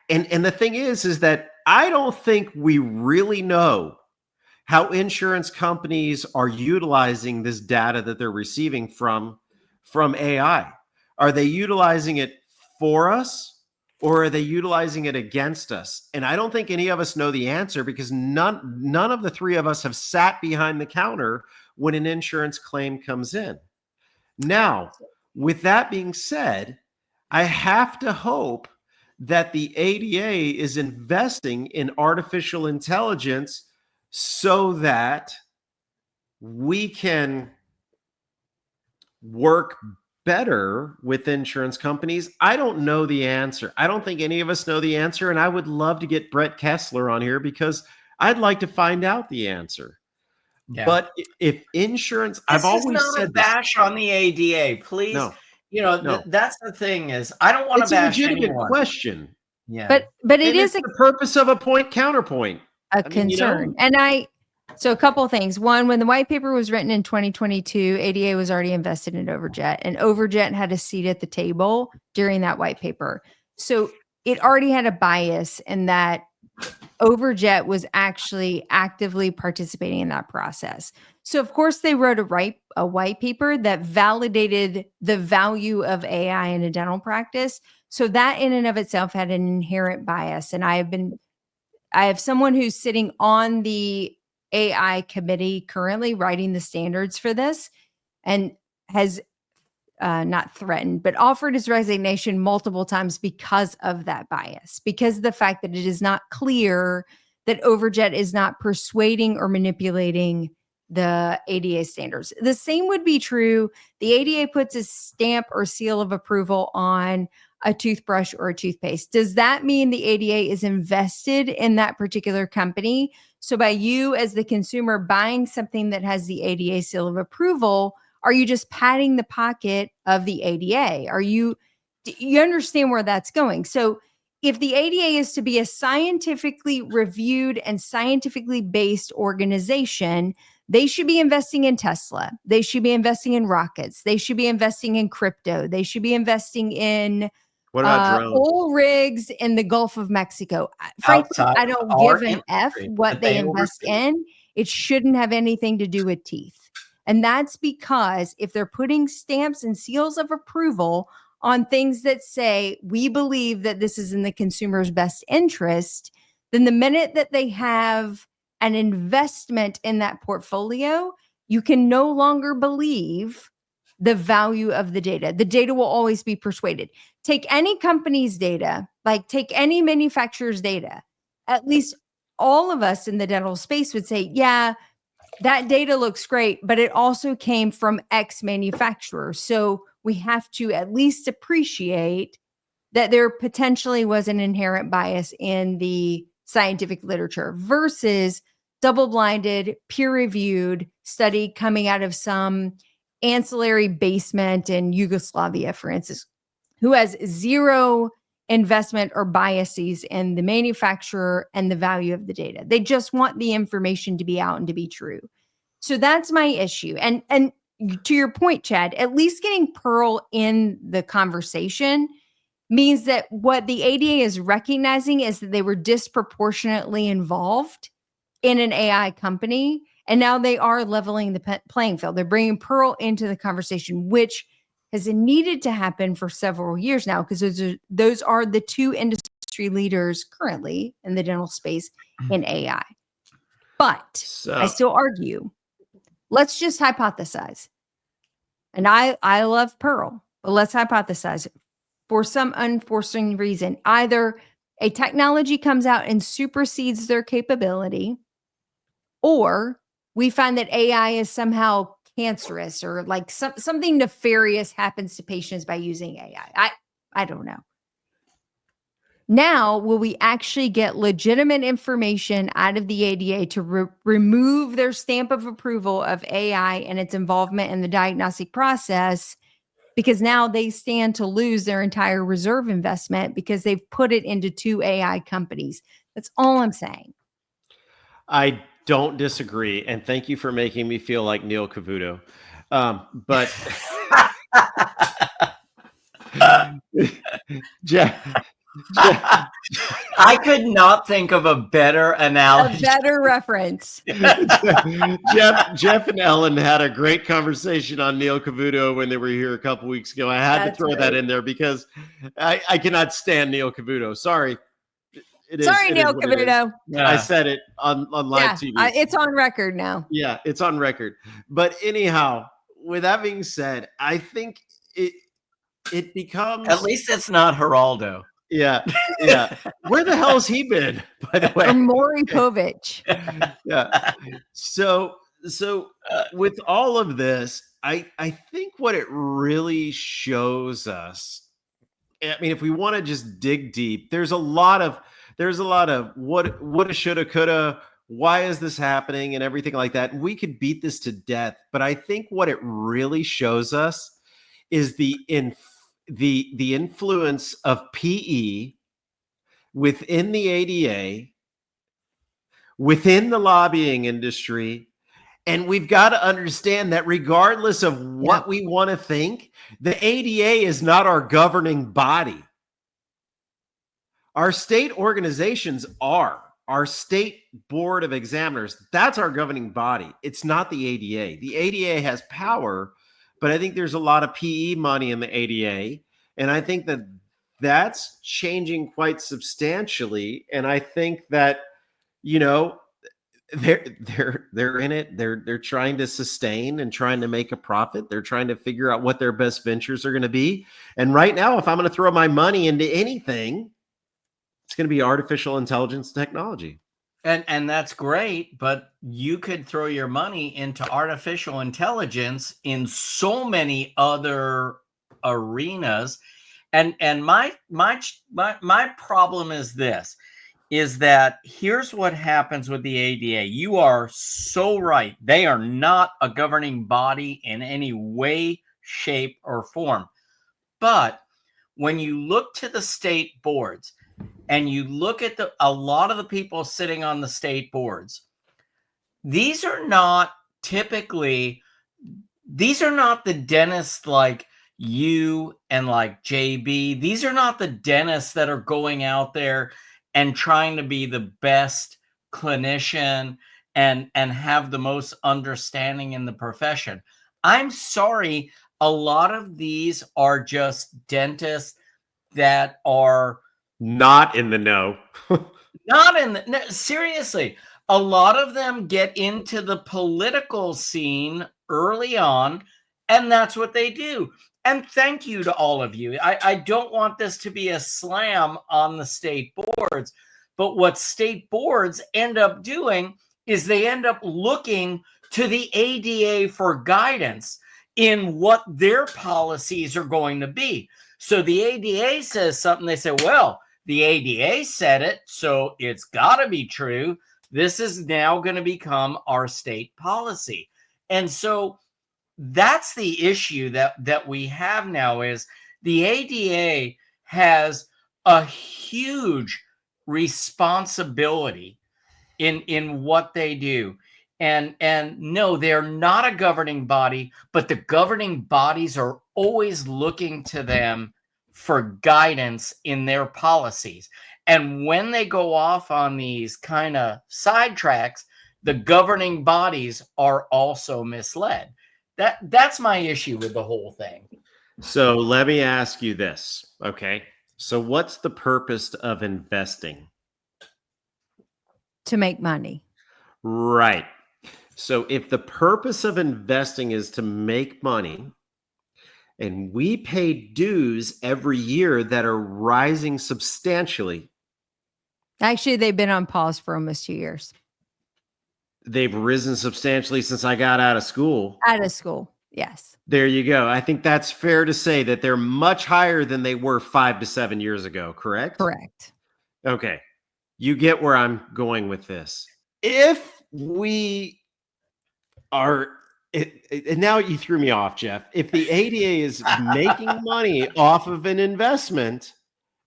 and the thing is that I don't think we really know how insurance companies are utilizing this data that they're receiving from AI. Are they utilizing it for us, or are they utilizing it against us? And I don't think any of us know the answer, because none of the three of us have sat behind the counter when an insurance claim comes in. Now, with that being said, I have to hope that the ADA is investing in artificial intelligence so that we can work better with insurance companies. I don't know the answer. I don't think any of us know the answer. And I would love to get Brett Kessler on here, because I'd like to find out the answer. Yeah. But if insurance, I've always said this. Bash on the ADA, please. No. That's the thing is, I don't want to bash anyone. It's a legitimate question. Yeah. But it is the purpose of a point counterpoint. A concern. And so a couple of things. One, when the white paper was written in 2022, ADA was already invested in Overjet, and Overjet had a seat at the table during that white paper. So it already had a bias in that Overjet was actually actively participating in that process. So of course they wrote a white paper that validated the value of AI in a dental practice. So that in and of itself had an inherent bias. And I have someone who's sitting on the AI committee currently writing the standards for this, and has not threatened, but offered his resignation multiple times because of that bias, because of the fact that it is not clear that Overjet is not persuading or manipulating the ADA standards. The same would be true. The ADA puts a stamp or seal of approval on a toothbrush or a toothpaste. Does that mean the ADA is invested in that particular company? So by you as the consumer buying something that has the ADA seal of approval, are you just patting the pocket of the ADA? You understand where that's going? So if the ADA is to be a scientifically reviewed and scientifically based organization, they should be investing in Tesla. They should be investing in rockets. They should be investing in crypto. They should be investing in what about drones? Oil rigs in the Gulf of Mexico. Frankly, I don't give an F what they invest in. It shouldn't have anything to do with teeth. And that's because if they're putting stamps and seals of approval on things that say, we believe that this is in the consumer's best interest, then the minute that they have an investment in that portfolio, you can no longer believe the value of the data. The data will always be persuaded. Take any company's data, like take any manufacturer's data. At least all of us in the dental space would say, yeah, that data looks great, but it also came from X manufacturer. So we have to at least appreciate that there potentially was an inherent bias in the scientific literature versus double-blinded, peer-reviewed study coming out of some ancillary basement in Yugoslavia, for instance, who has zero investment or biases in the manufacturer and the value of the data. They just want the information to be out and to be true. So that's my issue. And to your point, Chad, at least getting Pearl in the conversation means that what the ADA is recognizing is that they were disproportionately involved in an AI company. And now they are leveling the playing field. They're bringing Pearl into the conversation, which has needed to happen for several years now, because those are the two industry leaders currently in the dental space in AI. But I still argue, let's just hypothesize. And I love Pearl, but let's hypothesize for some unforeseen reason. Either a technology comes out and supersedes their capability, or we find that AI is somehow cancerous, or like something nefarious happens to patients by using AI. I don't know. Now, will we actually get legitimate information out of the ADA to remove their stamp of approval of AI and its involvement in the diagnostic process? Because now they stand to lose their entire reserve investment because they've put it into two AI companies. That's all I'm saying. I don't disagree, and thank you for making me feel like Neil Cavuto. But I could not think of a better analogy. A better reference. Jeff and Ellen had a great conversation on Neil Cavuto when they were here a couple weeks ago. I had to throw that in there because I cannot stand Neil Cavuto. Sorry. Sorry, Neil Cavuto. I said it on live TV. It's on record now. Yeah, it's on record. But anyhow, with that being said, I think it becomes... At least it's not Geraldo. Yeah. Where the hell's he been, by the way? Or Maury Povich. Yeah. So with all of this, I think what it really shows us, I mean, if we want to just dig deep, there's a lot of what shoulda, coulda, why is this happening and everything like that. We could beat this to death, but I think what it really shows us is the influence of PE within the ADA, within the lobbying industry. And we've got to understand that regardless of what we want to think, the ADA is not our governing body. Our state organizations are. Our state board of examiners, that's our governing body. It's not the ADA. The ADA has power, but I think there's a lot of PE money in the ADA. And I think that that's changing quite substantially. And I think that, you know, they're in it. They're trying to sustain and trying to make a profit. They're trying to figure out what their best ventures are going to be. And right now, if I'm going to throw my money into anything, it's going to be artificial intelligence technology. And that's great, but you could throw your money into artificial intelligence in so many other arenas. And my problem is this, is that here's what happens with the ADA. You are so right. They are not a governing body in any way, shape, or form. But when you look to the state boards and you look at a lot of the people sitting on the state boards, these are not the dentists like you and like JB. These are not the dentists that are going out there and trying to be the best clinician and have the most understanding in the profession. I'm sorry, a lot of these are just dentists that are not in the know. Seriously, a lot of them get into the political scene early on, and that's what they do. And thank you to all of you. I don't want this to be a slam on the state boards, but what state boards end up doing is they end up looking to the ADA for guidance in what their policies are going to be. So the ADA says something. They say, well, the ADA said it, so it's got to be true. This is now going to become our state policy. And so that's the issue that we have now is the ADA has a huge responsibility in what they do. And no, they're not a governing body, but the governing bodies are always looking to them for guidance in their policies. And when they go off on these kind of sidetracks, the governing bodies are also misled. That's my issue with the whole thing. So let me ask you this. Okay. So what's the purpose of investing? To make money. Right. So if the purpose of investing is to make money, and we pay dues every year that are rising substantially. Actually, they've been on pause for almost 2 years. They've risen substantially since I got out of school. Out of school, yes. There you go. I think that's fair to say that they're much higher than they were 5 to 7 years ago, correct? Correct. Okay. You get where I'm going with this. If we are, and now you threw me off, Jeff. If the ADA is making money off of an investment,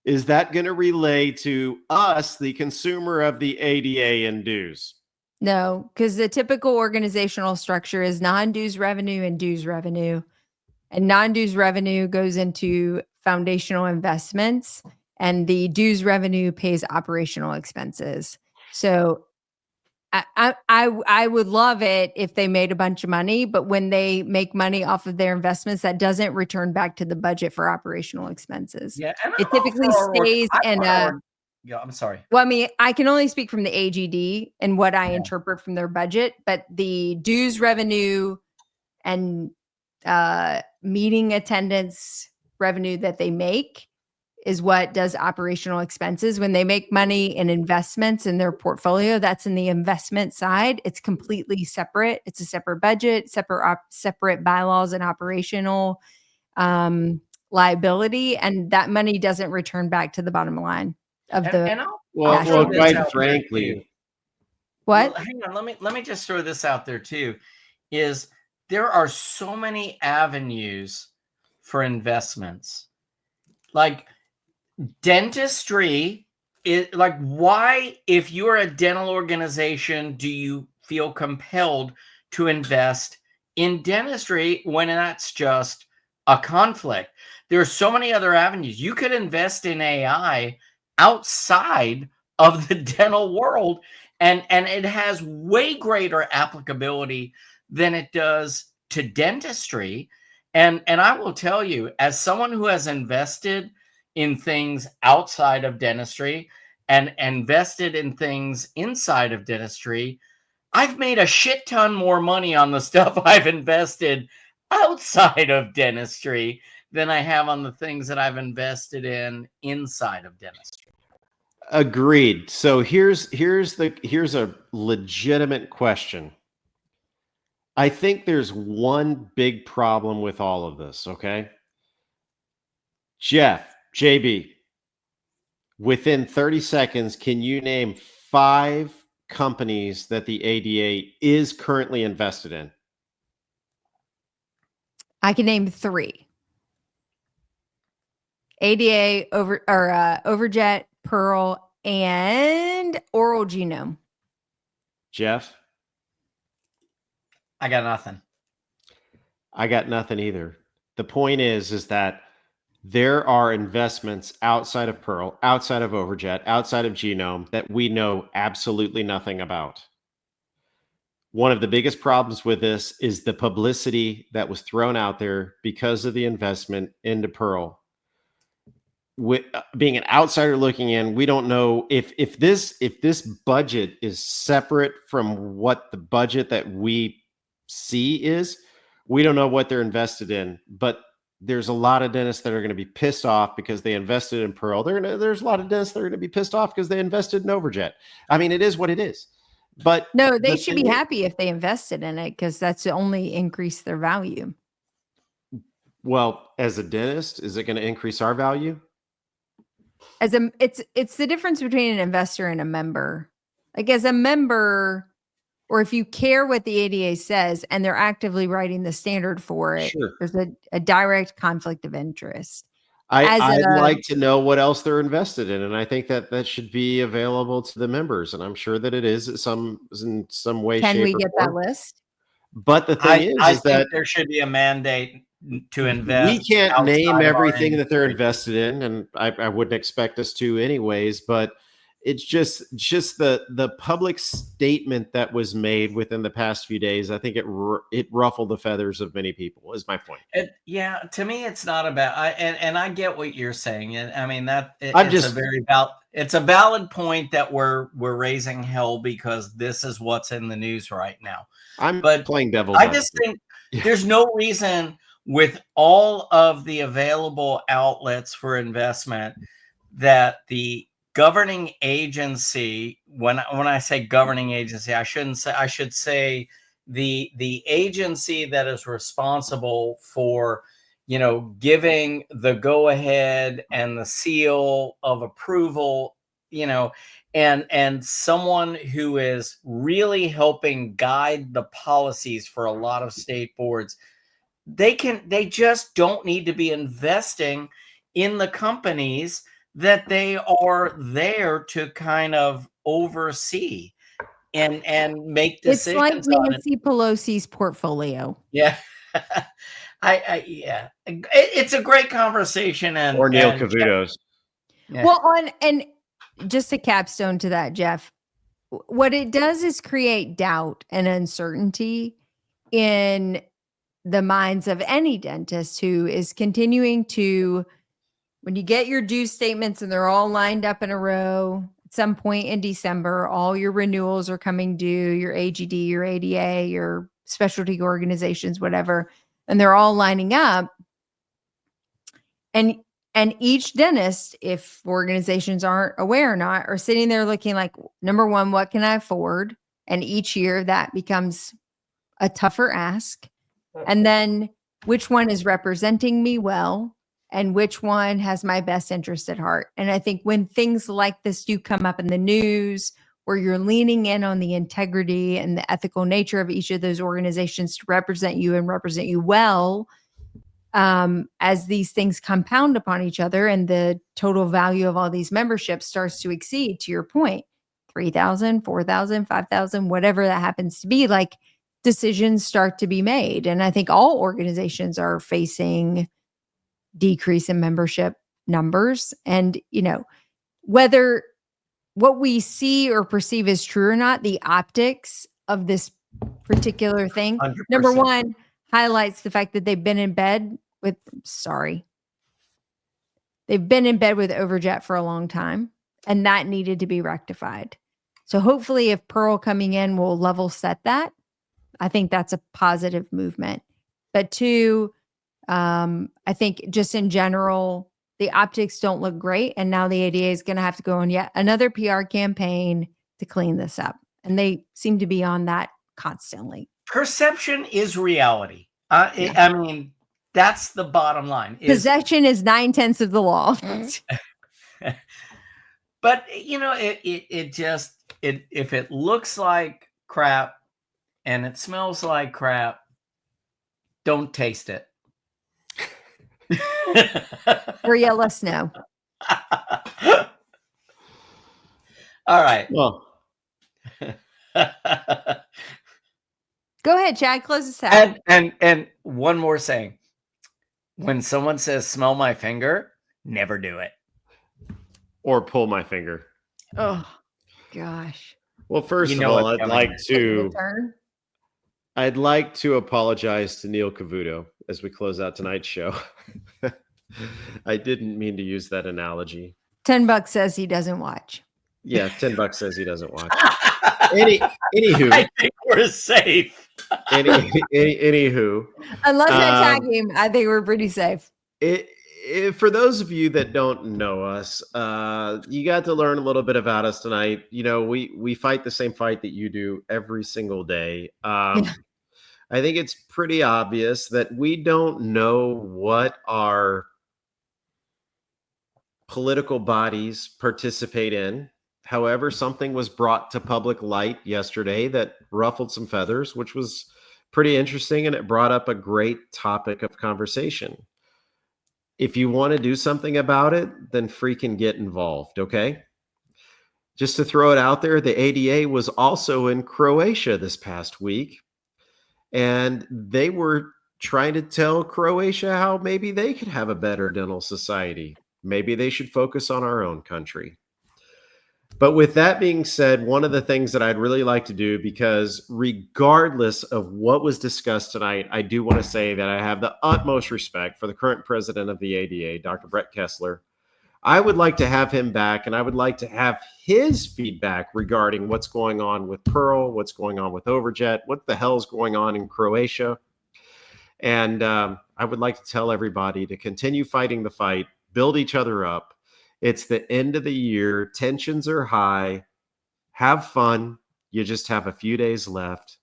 is that going to relay to us, the consumer of the ADA and dues? No, because the typical organizational structure is non-dues revenue and dues revenue. And non-dues revenue goes into foundational investments, and the dues revenue pays operational expenses. So I would love it if they made a bunch of money, but when they make money off of their investments, that doesn't return back to the budget for operational expenses. Yeah, and It typically stays in a. Yeah, I'm sorry. Well, I mean, I can only speak from the AGD and what I interpret from their budget, but the dues revenue and meeting attendance revenue that they make is what does operational expenses. When they make money in investments in their portfolio, that's in the investment side. It's completely separate. It's a separate budget, separate bylaws and operational liability, and that money doesn't return back to the bottom line of the. Well, quite frankly, what? Well, hang on, let me just throw this out there too. Is there are so many avenues for investments, like dentistry. Like, why, if you're a dental organization, do you feel compelled to invest in dentistry when that's just a conflict? There are so many other avenues. You could invest in AI outside of the dental world, and it has way greater applicability than it does to dentistry. And I will tell you, as someone who has invested in things outside of dentistry and invested in things inside of dentistry, I've made a shit ton more money on the stuff I've invested outside of dentistry than I have on the things that I've invested in inside of dentistry. Agreed. So here's a legitimate question. I think there's one big problem with all of this, okay? Jeff, JB, within 30 seconds, can you name 5 companies that the ADA is currently invested in? I can name 3. ADA, Overjet, Pearl, and Oral Genome. Jeff? I got nothing. I got nothing either. The point is that there are investments outside of Pearl, outside of Overjet, outside of Genome that we know absolutely nothing about. One of the biggest problems with this is the publicity that was thrown out there because of the investment into Pearl. With being an outsider looking in, we don't know if this budget is separate from what the budget that we see is. We don't know what they're invested in, but there's a lot of dentists that are going to be pissed off because they invested in Pearl. There's a lot of dentists that are going to be pissed off because they invested in Overjet. I mean, it is what it is. But no, they should be happy if they invested in it because that's only increase their value. Well, as a dentist, is it going to increase our value? It's the difference between an investor and a member. Like as a member, or if you care what the ADA says and they're actively writing the standard for it, Sure. there's a direct conflict of interest. I'd like to know what else they're invested in, and I think that should be available to the members, and I'm sure that it is in some way, Can shape, we or get form. that list? But the thing I is think that there should be a mandate to invest. we can't name outside of our everything that they're industry. invested in, and I wouldn't expect us to anyways, but it's just the public statement that was made within the past few days. I think it ruffled the feathers of many people, is my point. Yeah, to me, it's not about. And I get what you're saying, and I mean it's a valid point that we're raising hell because this is what's in the news right now. But playing devil's I just think there's no reason with all of the available outlets for investment that the governing agency, when I say governing agency, I should say the agency that is responsible for, giving the go ahead and the seal of approval, and someone who is really helping guide the policies for a lot of state boards. They just don't need to be investing in the companies that they are there to kind of oversee and make decisions. It's like Nancy Pelosi's portfolio. Yeah. Yeah. It's a great conversation. Or Neil Cavuto's. Yeah. Well, and just a capstone to that, Jeff, what it does is create doubt and uncertainty in the minds of any dentist who is continuing to, when you get your due statements and they're all lined up in a row at some point in December, all your renewals are coming due, your AGD, your ADA, your specialty organizations, whatever, and they're all lining up. And each dentist, if organizations aren't aware or not, are sitting there looking like, number one, what can I afford? And each year that becomes a tougher ask. And then which one is representing me well and which one has my best interest at heart? And I think when things like this do come up in the news, where you're leaning in on the integrity and the ethical nature of each of those organizations to represent you and represent you well, as these things compound upon each other and the total value of all these memberships starts to exceed, to your point, 3,000, 4,000, 5,000, whatever that happens to be, like decisions start to be made. And I think all organizations are facing decrease in membership numbers. And, whether what we see or perceive is true or not, the optics of this particular thing, 100%. Number one, highlights the fact that they've been in bed with Overjet for a long time, and that needed to be rectified. So hopefully if Pearl coming in will level set that, I think that's a positive movement. But two, I think just in general, the optics don't look great. And now the ADA is going to have to go on yet another PR campaign to clean this up. And they seem to be on that constantly. Perception is reality. I mean, that's the bottom line. Possession is 9/10 of the law. But if it looks like crap and it smells like crap, don't taste it. Or yeah, let us know. All right. Well, go ahead, Chad. Close this out. And one more saying: when someone says "smell my finger," never do it. Or pull my finger. Oh gosh. Well, first of all, I'd like to apologize to Neil Cavuto as we close out tonight's show. I didn't mean to use that analogy. $10 says he doesn't watch. Yeah, $10 says he doesn't watch. Anywho, I think we're safe. Anywho, unless I tag him, I think we're pretty safe. For those of you that don't know us, you got to learn a little bit about us tonight. We fight the same fight that you do every single day. I think it's pretty obvious that we don't know what our political bodies participate in. However, something was brought to public light yesterday that ruffled some feathers, which was pretty interesting, and it brought up a great topic of conversation. If you want to do something about it, then freaking get involved, okay? Just to throw it out there, the ADA was also in Croatia this past week, and they were trying to tell Croatia how maybe they could have a better dental society. Maybe they should focus on our own country. But with that being said, one of the things that I'd really like to do, because regardless of what was discussed tonight, I do want to say that I have the utmost respect for the current president of the ADA, Dr. Brett Kessler. I would like to have him back, and I would like to have his feedback regarding what's going on with Pearl, what's going on with Overjet, what the hell's going on in Croatia. And I would like to tell everybody to continue fighting the fight, build each other up. It's the end of the year. Tensions are high. Have fun. You just have a few days left.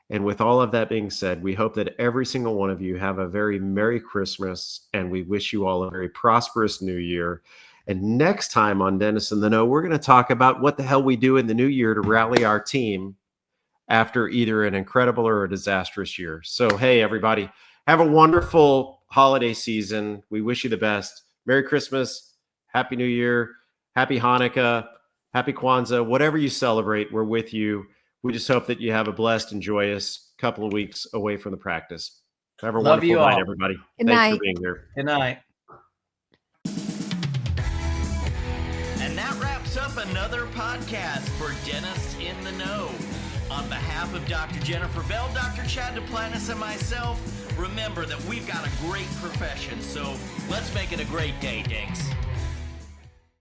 And with all of that being said, we hope that every single one of you have a very Merry Christmas, and we wish you all a very prosperous New Year. And next time on Dennis in the Know, we're going to talk about what the hell we do in the new year to rally our team after either an incredible or a disastrous year. So, hey, everybody, have a wonderful holiday season. We wish you the best. Merry Christmas. Happy New Year, Happy Hanukkah, Happy Kwanzaa, whatever you celebrate, we're with you. We just hope that you have a blessed and joyous couple of weeks away from the practice. Have a Love wonderful night, everybody. Good Thanks night. for being here. Good night. And that wraps up another podcast for Dentists in the Know. On behalf of Dr. Jennifer Bell, Dr. Chad Duplantis, and myself, remember that we've got a great profession, so let's make it a great day, Dinks.